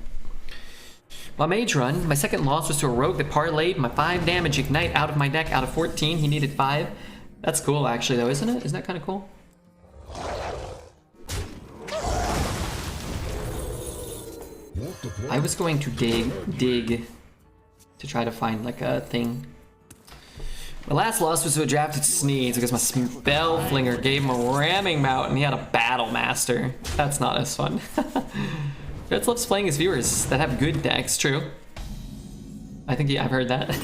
My mage run, my second loss was to a rogue that parlayed my 5 damage ignite out of my deck out of 14. He needed 5. That's cool actually though, isn't it? Isn't that kind of cool? I was going to dig to try to find like a thing. My last loss was to a drafted Sneeze because my spell flinger gave him a ramming mount and he had a battle master. That's not as fun. Jets loves playing his viewers that have good decks, true. I think I've heard that.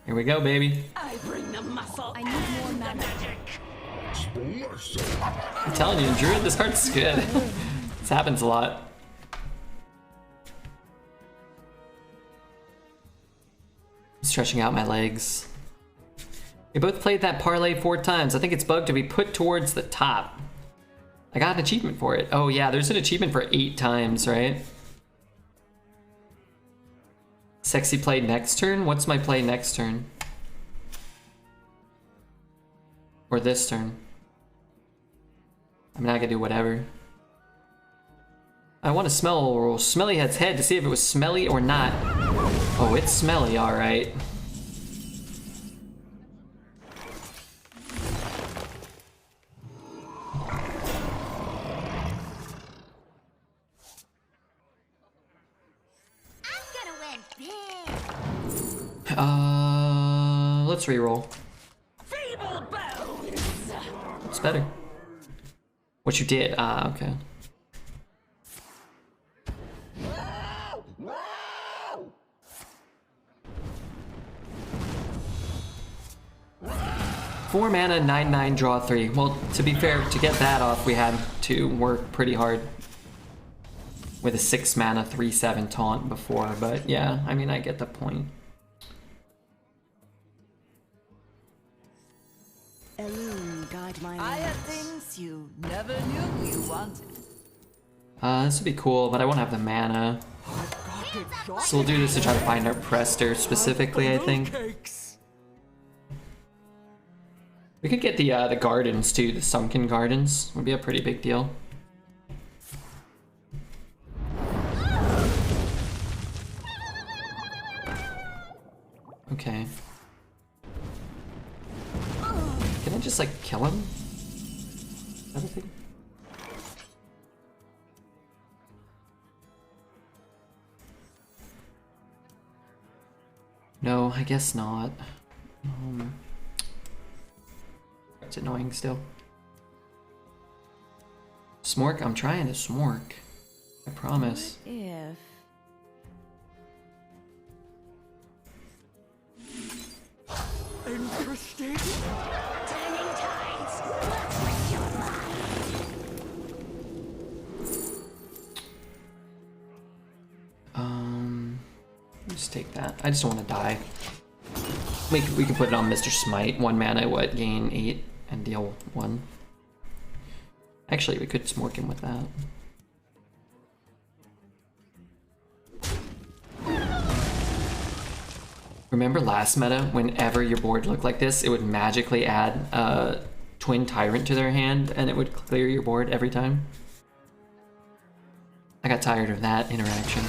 Here we go, baby. I bring the muscle. I need more mana. I'm telling you, Druid, this card's good. This happens a lot. Stretching out my legs. We both played that parlay 4 times. I think it's bugged to be put towards the top. I got an achievement for it. Oh yeah, there's an achievement for 8 times, right? Sexy play next turn? What's my play next turn? Or this turn? I mean, I could do whatever. I want to smell Smellyhead's head to see if it was smelly or not. Oh, it's smelly, alright. Let's reroll. Feeble bones. It's better. What you did? Ah, okay. Four mana, 9/9, draw 3. Well, to be fair, to get that off, we had to work pretty hard with a 6 mana, 3/7 taunt before, but yeah, I mean, I get the point. I have things you never knew you wanted. This would be cool, but I won't have the mana. So we'll do this to try to find our Prestor specifically, I think. We could get the gardens too, the Sunken Gardens. Would be a pretty big deal. Okay. Can I just like kill him? Is that a thing? No, I guess not. It's annoying still. Smork? I'm trying to smork. I promise. If interesting. Turning tides. What's with your mind? take that. I just don't want to die. We can put it on Mr. Smite. 1 mana, what? Gain 8 and deal 1. Actually, we could smork him with that. Remember last meta, whenever your board looked like this, it would magically add a Twin Tyrant to their hand and it would clear your board every time? I got tired of that interaction.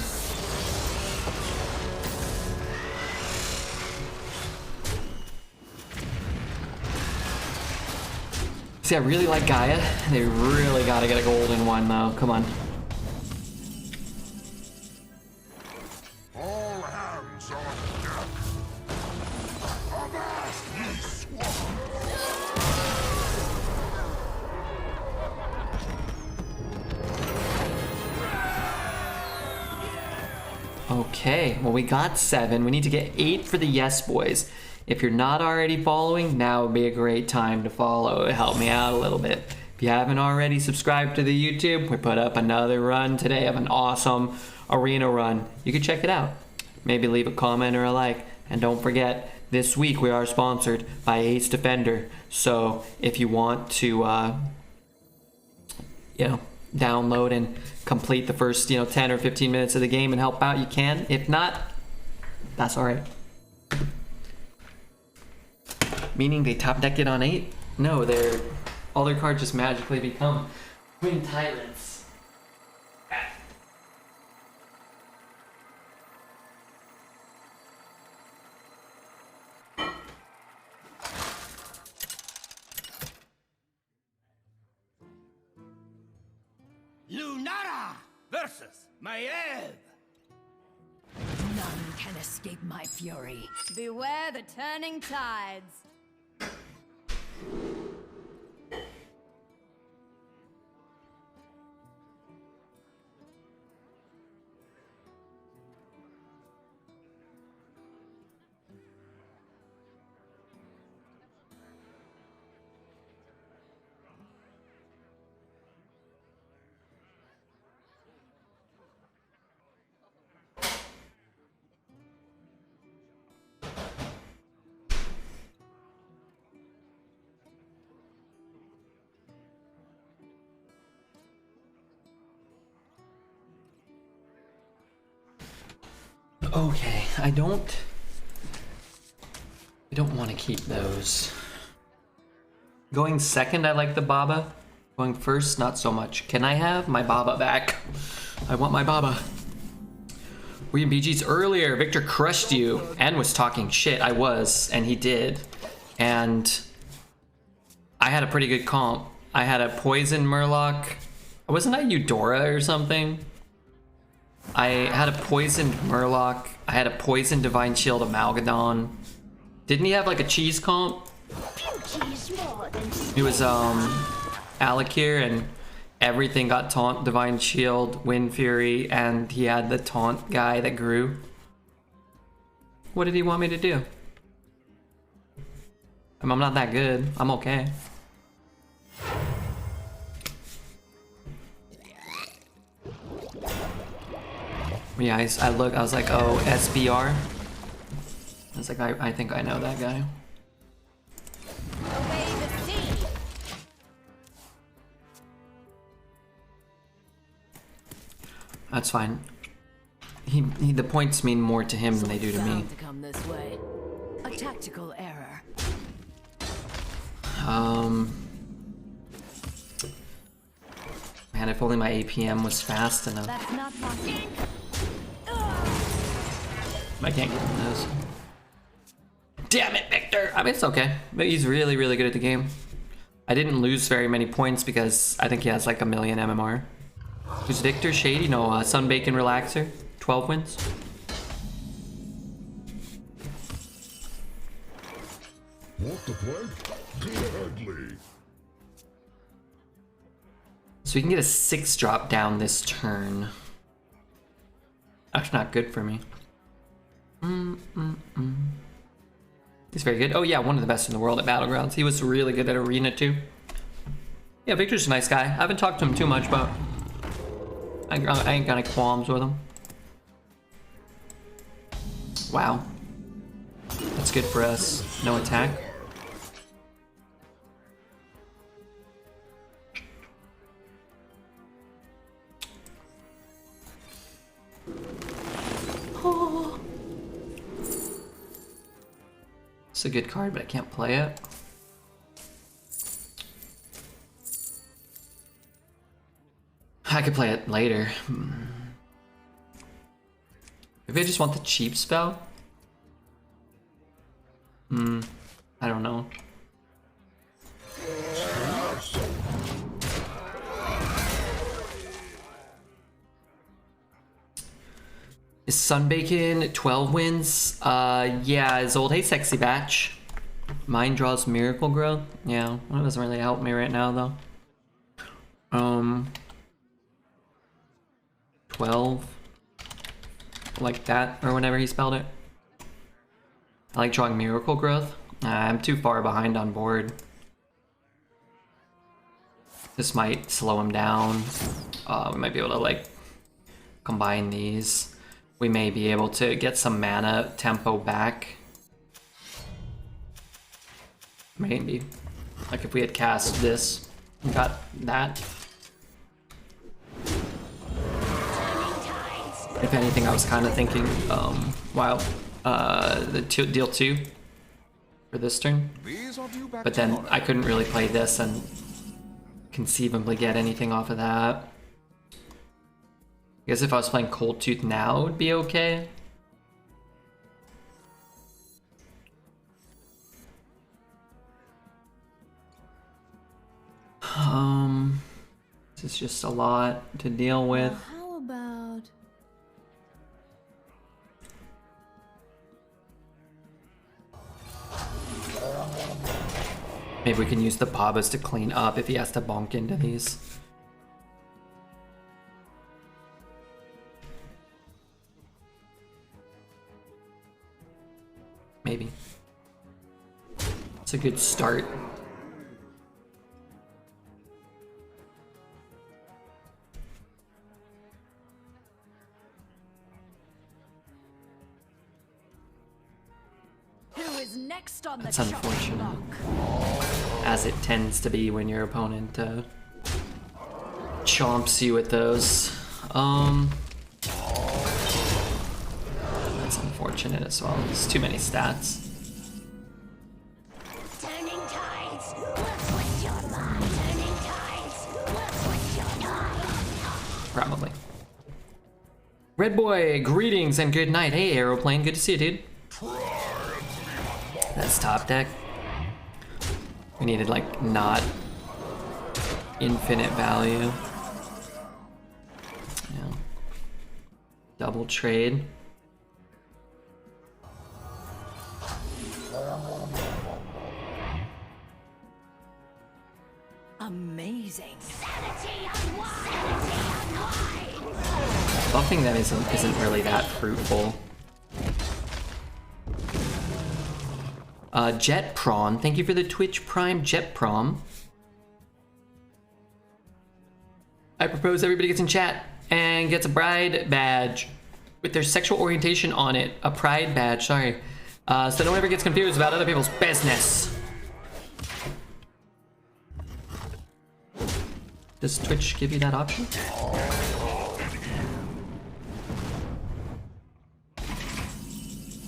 See, I really like Gaia. They really gotta get a golden one though. Come on. All hands on deck. Avast, ye swine! Okay, well we got 7. We need to get 8 for the yes boys. If you're not already following, now would be a great time to follow. Help me out a little bit. If you haven't already subscribed to the YouTube, we put up another run today of an awesome arena run. You can check it out. Maybe leave a comment or a like. And don't forget, this week we are sponsored by Ace Defender. So if you want to, download and complete the first, 10 or 15 minutes of the game and help out, you can. If not, that's all right. Meaning they top deck it on 8? No, all their cards just magically become Twin Tyrants. Lunara versus Maiev. None can escape my fury. Beware the turning tides. Okay, I don't want to keep those. Going second, I like the Baba. Going first, not so much. Can I have my Baba back? I want my Baba. Were you in BGs earlier? Victor crushed you and was talking shit. I was, and he did. And I had a pretty good comp. I had a Poison Murloc. Wasn't I Eudora or something? I had a Poisoned Murloc. I had a Poisoned Divine Shield Amalgadon. Didn't he have like a cheese comp? It was Alakir, and everything got taunt, Divine Shield, Wind Fury, and he had the taunt guy that grew. What did he want me to do? I'm not that good. I'm okay. Yeah, I was like, oh, SBR. I was like, I think I know that guy. Obey the sea. That's fine. The points mean more to him than they do to me. Bound to come this way. A tactical error. Man, if only my APM was fast enough. That's not possible. I can't get him those. Damn it, Victor! I mean, it's okay. But he's really, really good at the game. I didn't lose very many points because I think he has like 1 million MMR. Who's Victor? Shady? No, Sunbacon Relaxer. 12 wins. Want the plague? Gladly. So we can get a 6-drop down this turn. That's not good for me. He's very good. Oh yeah, one of the best in the world at Battlegrounds. He was really good at Arena too. Yeah, Victor's a nice guy. I haven't talked to him too much, but I ain't got any qualms with him. Wow. That's good for us. No attack. Oh. It's a good card, but I can't play it. I could play it later. Maybe I just want the cheap spell? I don't know. Is Sunbacon 12 wins? Yeah, his old Hey Sexy Batch. Mind Draws Miracle Growth? Yeah, that doesn't really help me right now though. 12. Like that, or whenever he spelled it. I like drawing Miracle Growth. I'm too far behind on board. This might slow him down. We might be able to like combine these. We may be able to get some mana tempo back. Maybe. Like if we had cast this and got that. If anything, I was kind of thinking, wow, deal 2 for this turn. But then I couldn't really play this and conceivably get anything off of that. I guess if I was playing Cold Tooth now, it would be okay. This is just a lot to deal with. How about... Maybe we can use the Babas to clean up if he has to bonk into these. Maybe. It's a good start. Who is next on That's the unfortunate. block? As it tends to be when your opponent chomps you with those. That's unfortunate as well. There's too many stats. Turning tides, will twist your mind. Turning tides, will twist your mind. Probably. Red Boy, greetings and good night. Hey, Aeroplane, good to see you, dude. That's top deck. We needed, like, not infinite value. Yeah. Double trade. Amazing. Buffing them isn't really that fruitful. Jet Prawn, thank you for the Twitch Prime, Jet Prom. I propose everybody gets in chat and gets a bride badge with their sexual orientation on it. A pride badge, sorry. So no one ever gets confused about other people's business. Does Twitch give you that option?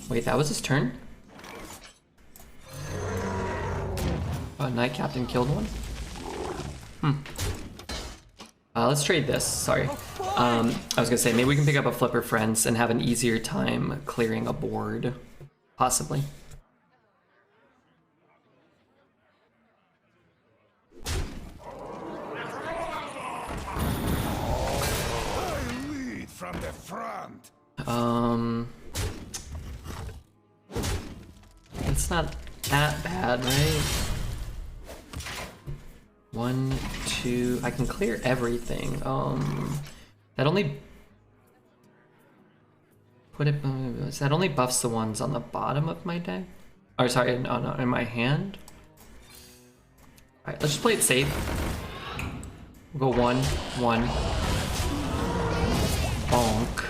Wait, that was his turn? Oh, Night Captain killed one? Let's trade this, sorry. I was gonna say, maybe we can pick up a Flipper Friends and have an easier time clearing a board. Possibly. I lead from the front. It's not that bad, right? 1, 2, I can clear everything. That only that only buffs the ones on the bottom of my deck. Or sorry, no, in my hand. Alright, let's just play it safe. We'll go 1, 1. Bonk.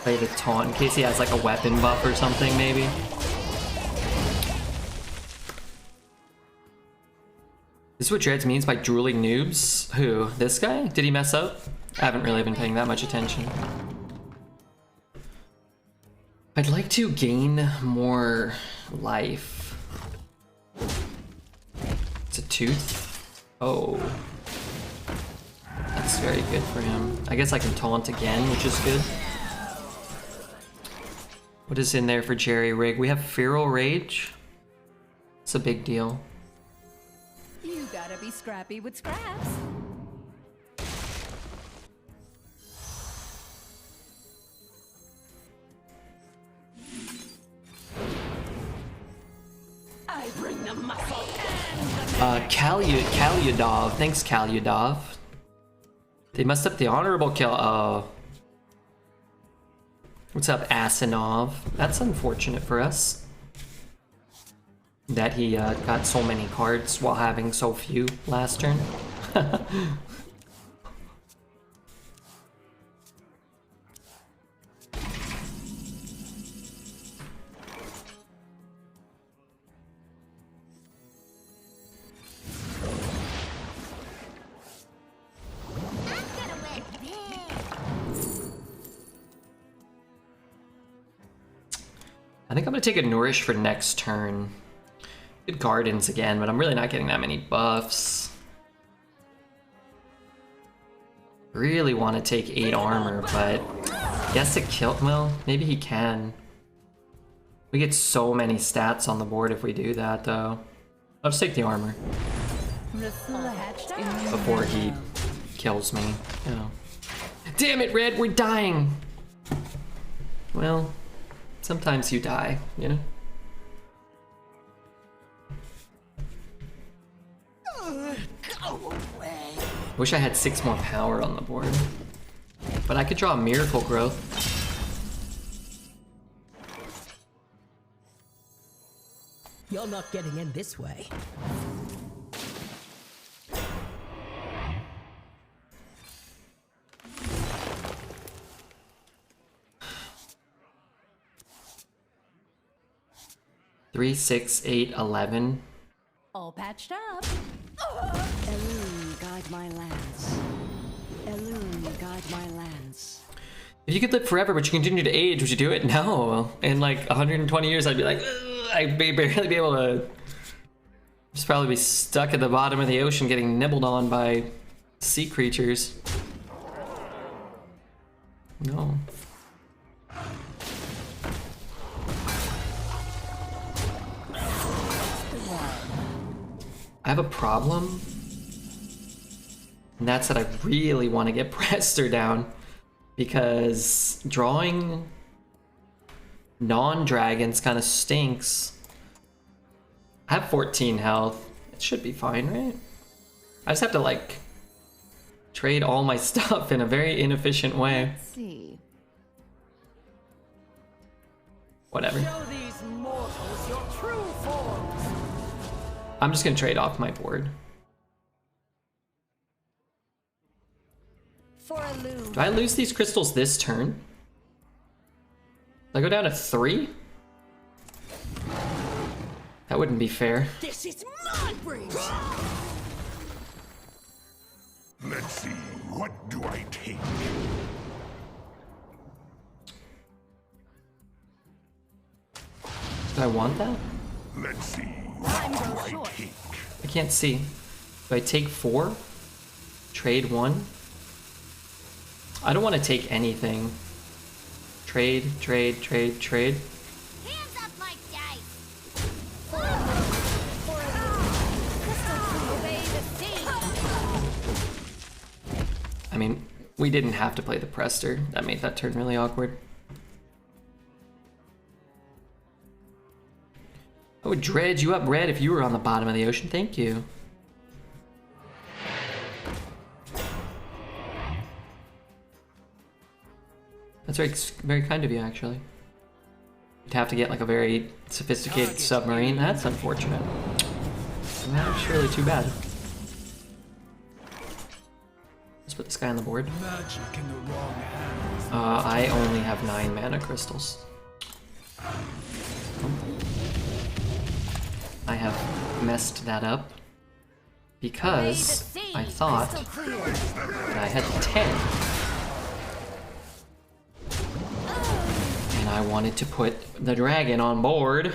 Play the taunt in case he has like a weapon buff or something, maybe. This is what Dreads means by drooling noobs? Who? This guy? Did he mess up? I haven't really been paying that much attention. I'd like to gain more life. It's a tooth. Oh. That's very good for him. I guess I can taunt again, which is good. What is in there for Jerry Rig? We have Feral Rage. It's a big deal. You gotta be scrappy with scraps. I bring the muscle Kalyudov. Thanks, Kalyudov. They messed up the honorable kill. Oh. What's up, Asinov? That's unfortunate for us. That he got so many cards while having so few last turn. I think I'm gonna take a Nourish for next turn. Good Gardens again, but I'm really not getting that many buffs. Really want to take 8 armor, but he has to kill. Well, maybe he can. We get so many stats on the board if we do that, though. I'll just take the armor before he kills me. You know. Damn it, Red! We're dying. Well, sometimes you die, you know. Wish I had 6 more power on the board. But I could draw a Miracle Growth. You're not getting in this way. Three, 6, 8, 11. All patched up. Elune, guide my lands. Elune, guide my lands. If you could live forever, but you continue to age, would you do it? No. In like 120 years, I'd be like, ugh, I'd barely be able to. Just probably be stuck at the bottom of the ocean getting nibbled on by sea creatures. No. I have a problem, and that's that I really want to get Prestor down, because drawing non-dragons kind of stinks. I have 14 health. It should be fine, right? I just have to, like, trade all my stuff in a very inefficient way. Let's see. Whatever. Show these mortals your true forms. I'm just gonna trade off my board. For a loom. Do I lose these crystals this turn? Do I go down to 3? That wouldn't be fair. This is my bridge! Let's see, what do I take? Do I want that? Let's see, Time what do goes I short. take? I can't see. Do I take 4? Trade 1? I don't want to take anything. Trade, trade, trade, trade. Hands up like dice! Obey the sea. I mean, we didn't have to play the Prestor. That made that turn really awkward. Oh, Dredge, you up red if you were on the bottom of the ocean. Thank you. That's very, very kind of you, actually. You'd have to get like a very sophisticated submarine. That's unfortunate. That's surely too bad. Let's put this guy on the board. Magic in the wrong hands. I only have 9 mana crystals. I have messed that up because I thought that I had 10. And I wanted to put the dragon on board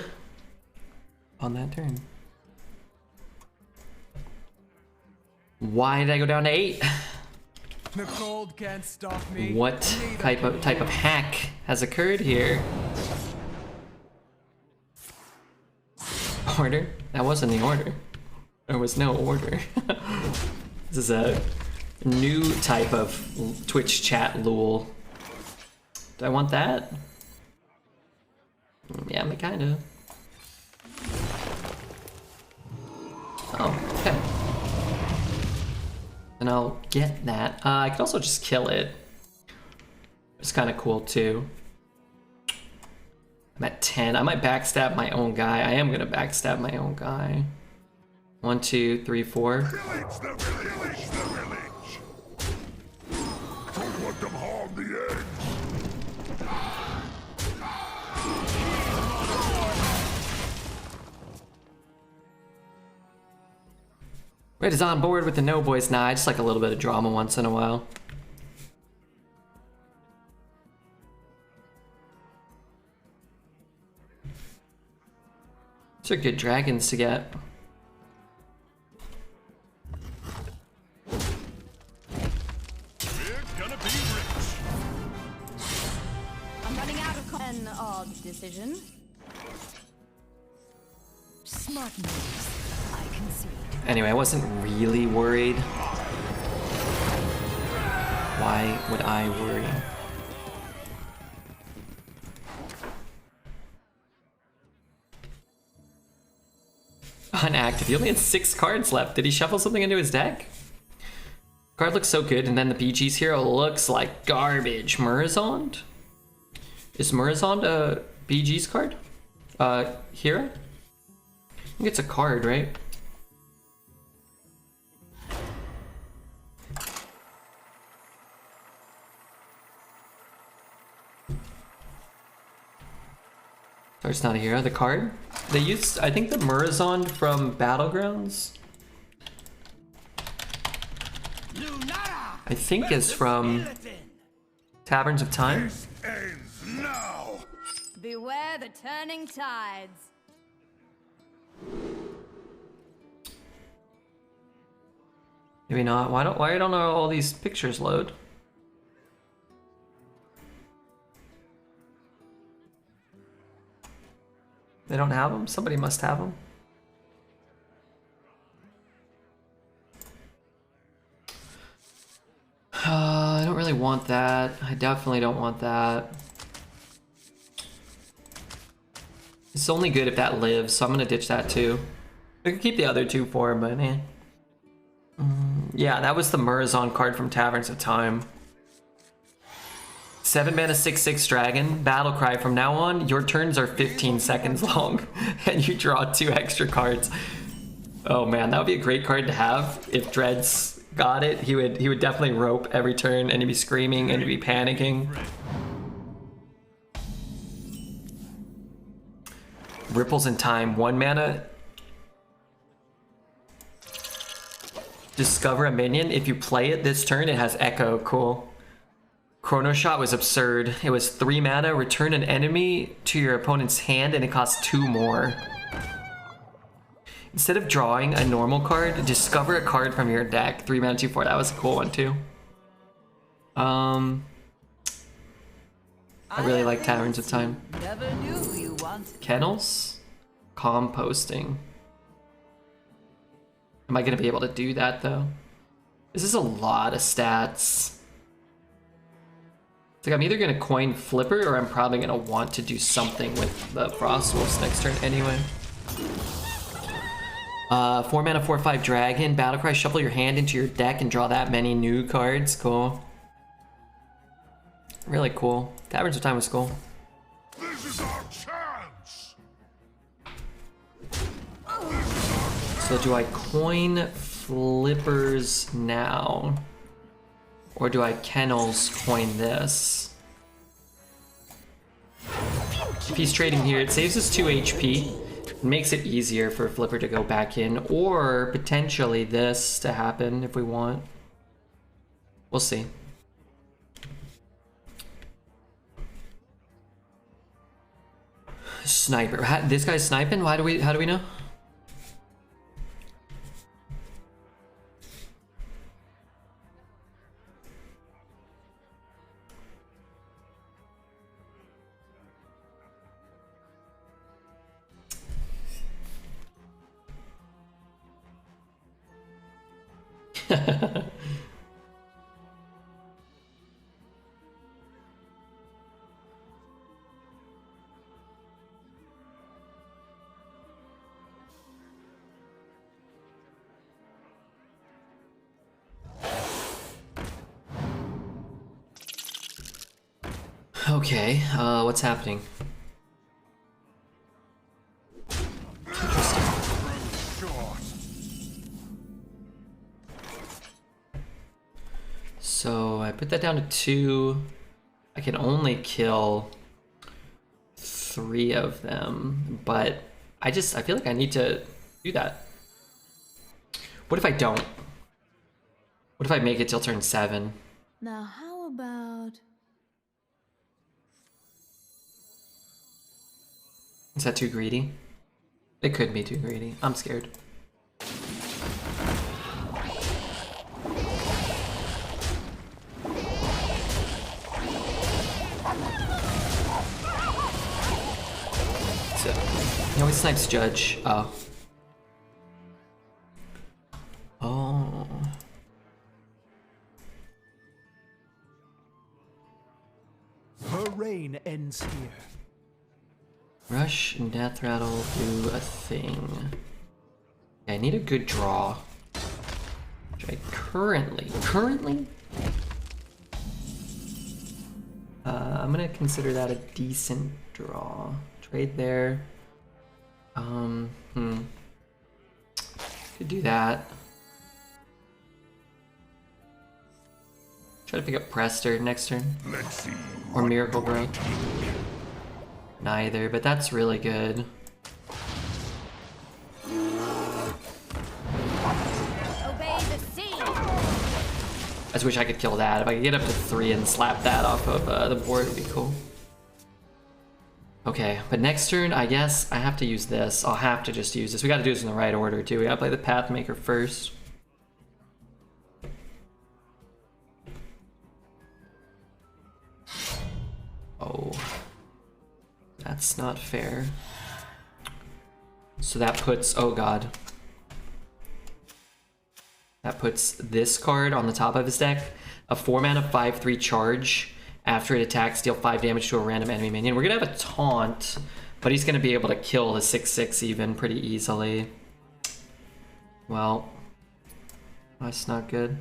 on that turn. Why did I go down to 8? The cold can't stop me. What type of hack has occurred here? Order? That wasn't the order. There was no order. This is a new type of Twitch chat lul. Do I want that? Yeah, I kinda. Oh, okay. And I'll get that. I could also just kill it. It's kind of cool too. I'm at 10. I might backstab my own guy. I am gonna backstab my own guy. 1, 2, 3, 4. Pillage the village, the village. Don't let them harm the edge. Red is on board with the no boys. Nah, I just like a little bit of drama once in a while. These are good dragons to get. We're gonna be rich. I'm running out of an odd decision. Smart moves. I concede. Anyway, I wasn't really worried. Why would I worry? Unactive. He only had 6 cards left. Did he shuffle something into his deck? Card looks so good, and then the BG's hero looks like garbage. Murazond? Is Murazond a BG's card? Hero? I think it's a card, right? Or it's not a hero, the card. They used, I think, the Murazond from Battlegrounds. I think is from Taverns of Time. This ends now. Beware the turning tides. Maybe not. Why don't all these pictures load? They don't have them? Somebody must have them. I don't really want that. I definitely don't want that. It's only good if that lives, so I'm gonna ditch that too. I can keep the other 2 for him, but eh. Yeah, that was the Murazond card from Taverns of Time. 7 mana 6/6 dragon, battle cry. From now on, your turns are 15 seconds long, and you draw 2 extra cards. Oh man, that would be a great card to have if Dreads got it. He would definitely rope every turn, and he'd be screaming and he'd be panicking. Ripples in Time, 1 mana. Discover a minion. If you play it this turn, it has Echo. Cool. Chrono Shot was absurd. It was 3 mana, return an enemy to your opponent's hand, and it costs 2 more. Instead of drawing a normal card, discover a card from your deck. 3 mana, 2/4. That was a cool one too. I really like Taverns of Time. Never knew you wanted. Kennels? Composting. Am I gonna be able to do that though? This is a lot of stats. It's like I'm either gonna coin Flipper or I'm probably gonna want to do something with the Frostwolves next turn anyway. 4 mana 4/5 dragon, battlecry, shuffle your hand into your deck and draw that many new cards. Cool. Really cool. Taverns of Time was cool. This is our chance. So do I coin Flippers now? Or do I kennels coin this? If he's trading here, it saves us 2 HP. It makes it easier for Flipper to go back in, or potentially this to happen if we want. We'll see. Sniper. This guy's sniping? How do we know? Okay, what's happening? So I put that down to 2. I can only kill 3 of them, but I feel like I need to do that. What if I don't? What if I make it till turn 7? Now, how about... Is that too greedy? It could be too greedy. I'm scared. So, he always snipes Judge. Oh. Oh. Her reign ends here. Rush and Death Rattle do a thing. Okay, I need a good draw. Which I currently, I'm gonna consider that a decent draw. Trade there. Could do that. Try to pick up Prestor next turn. Let's see. Or Miracle Growth. Neither, but that's really good. Obey the sea! I just wish I could kill that. If I could get up to 3 and slap that off of the board, it would be cool. Okay, but next turn, I guess I have to use this. I'll have to just use this. We gotta do this in the right order, too. We gotta play the Pathmaker first. Oh. That's not fair. So that puts, oh god. That puts this card on the top of his deck. A 4-mana 5/3 charge. After it attacks, deal 5 damage to a random enemy minion. We're gonna have a taunt, but he's gonna be able to kill the 6/6 even pretty easily. Well, that's not good.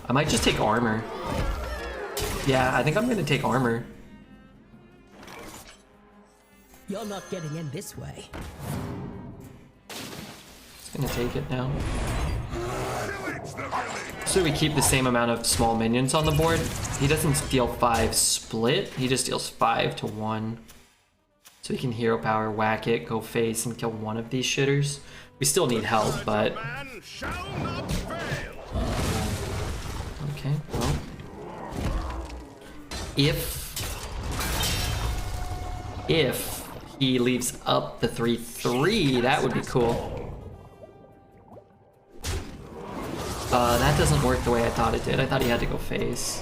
I might just take armor. Yeah, I think I'm gonna take armor. You're not getting in this way. Just gonna take it now. So we keep the same amount of small minions on the board. He doesn't deal 5 split, he just deals 5 to 1. So he can hero power, whack it, go face, and kill one of these shitters. We still need help, but... Okay, well... If he leaves up the 3/3, that would be cool. That doesn't work the way I thought it did. I thought he had to go face.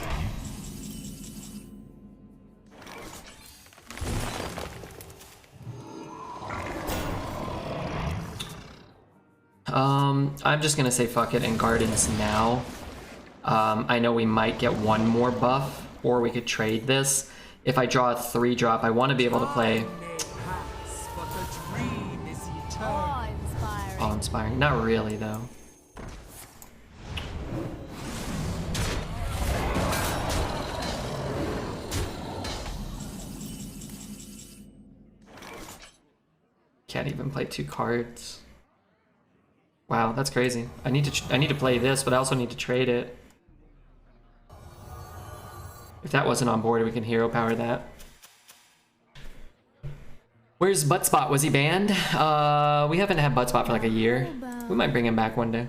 I'm just gonna say fuck it and Gardens now. I know we might get one more buff, or we could trade this. If I draw a 3-drop, I want to be able to play awe-inspiring. Not really, though. Can't even play 2 cards. Wow, that's crazy. I need to play this, but I also need to trade it. If that wasn't on board, we can hero power that. Where's Buttspot? Was he banned? We haven't had Buttspot for like a year. We might bring him back one day.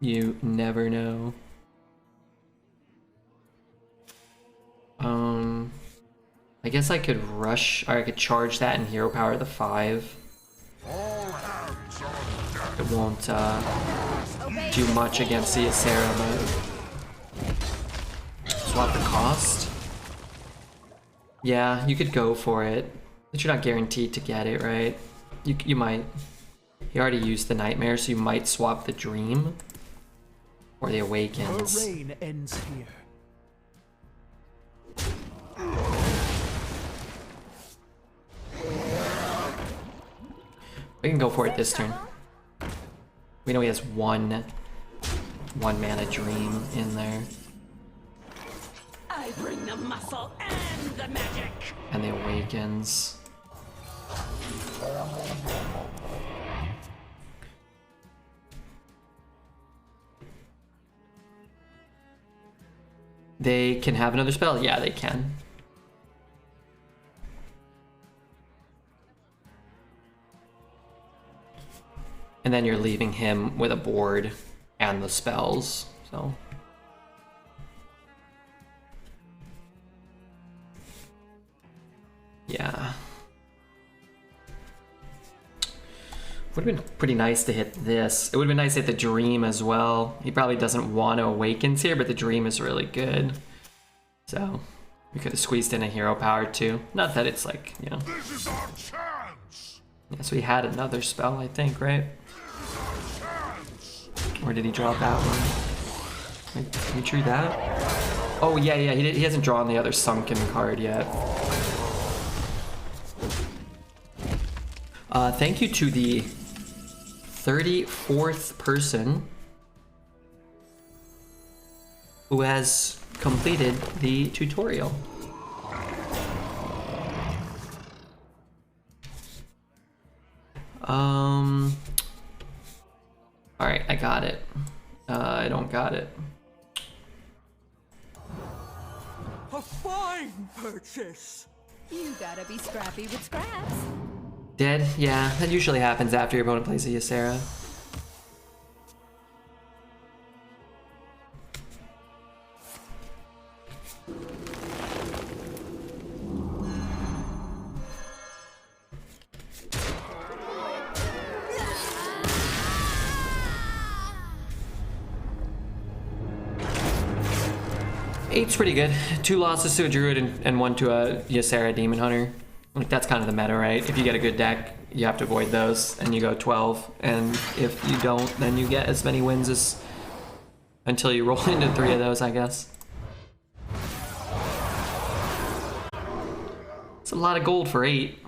You never know. I guess I could rush, or I could charge that and hero power the 5. It won't do much against the Ysera, but swap the cost. Yeah, you could go for it, but you're not guaranteed to get it, right? You might. He already used the Nightmare, so you might swap the Dream or the Awakens. Her reign ends here. We can go for it this turn. We know he has one mana Dream in there. I bring the muscle and the magic. And the Awakens. They can have another spell? Yeah, they can. And then you're leaving him with a board and the spells, so. Yeah. Would have been pretty nice to hit this. It would have been nice to hit the Dream as well. He probably doesn't want to Awakens here, but the Dream is really good. So, we could have squeezed in a hero power too. Not that it's like, you know. This is our chance. Yeah, so he had another spell, I think, right? Or did he draw that one? Did he drew that? Oh yeah, he hasn't drawn the other Sunken card yet. Thank you to the 34th person who has completed the tutorial. Alright, I got it. I don't got it. A fine purchase. You gotta be scrappy with scraps. Dead? Yeah, that usually happens after your opponent plays a Ysera. Eight's pretty good. 2 losses to a Druid and 1 to a Ysera Demon Hunter. Like, that's kind of the meta, right? If you get a good deck, you have to avoid those, and you go 12. And if you don't, then you get as many wins as until you roll into 3 of those, I guess. It's a lot of gold for 8.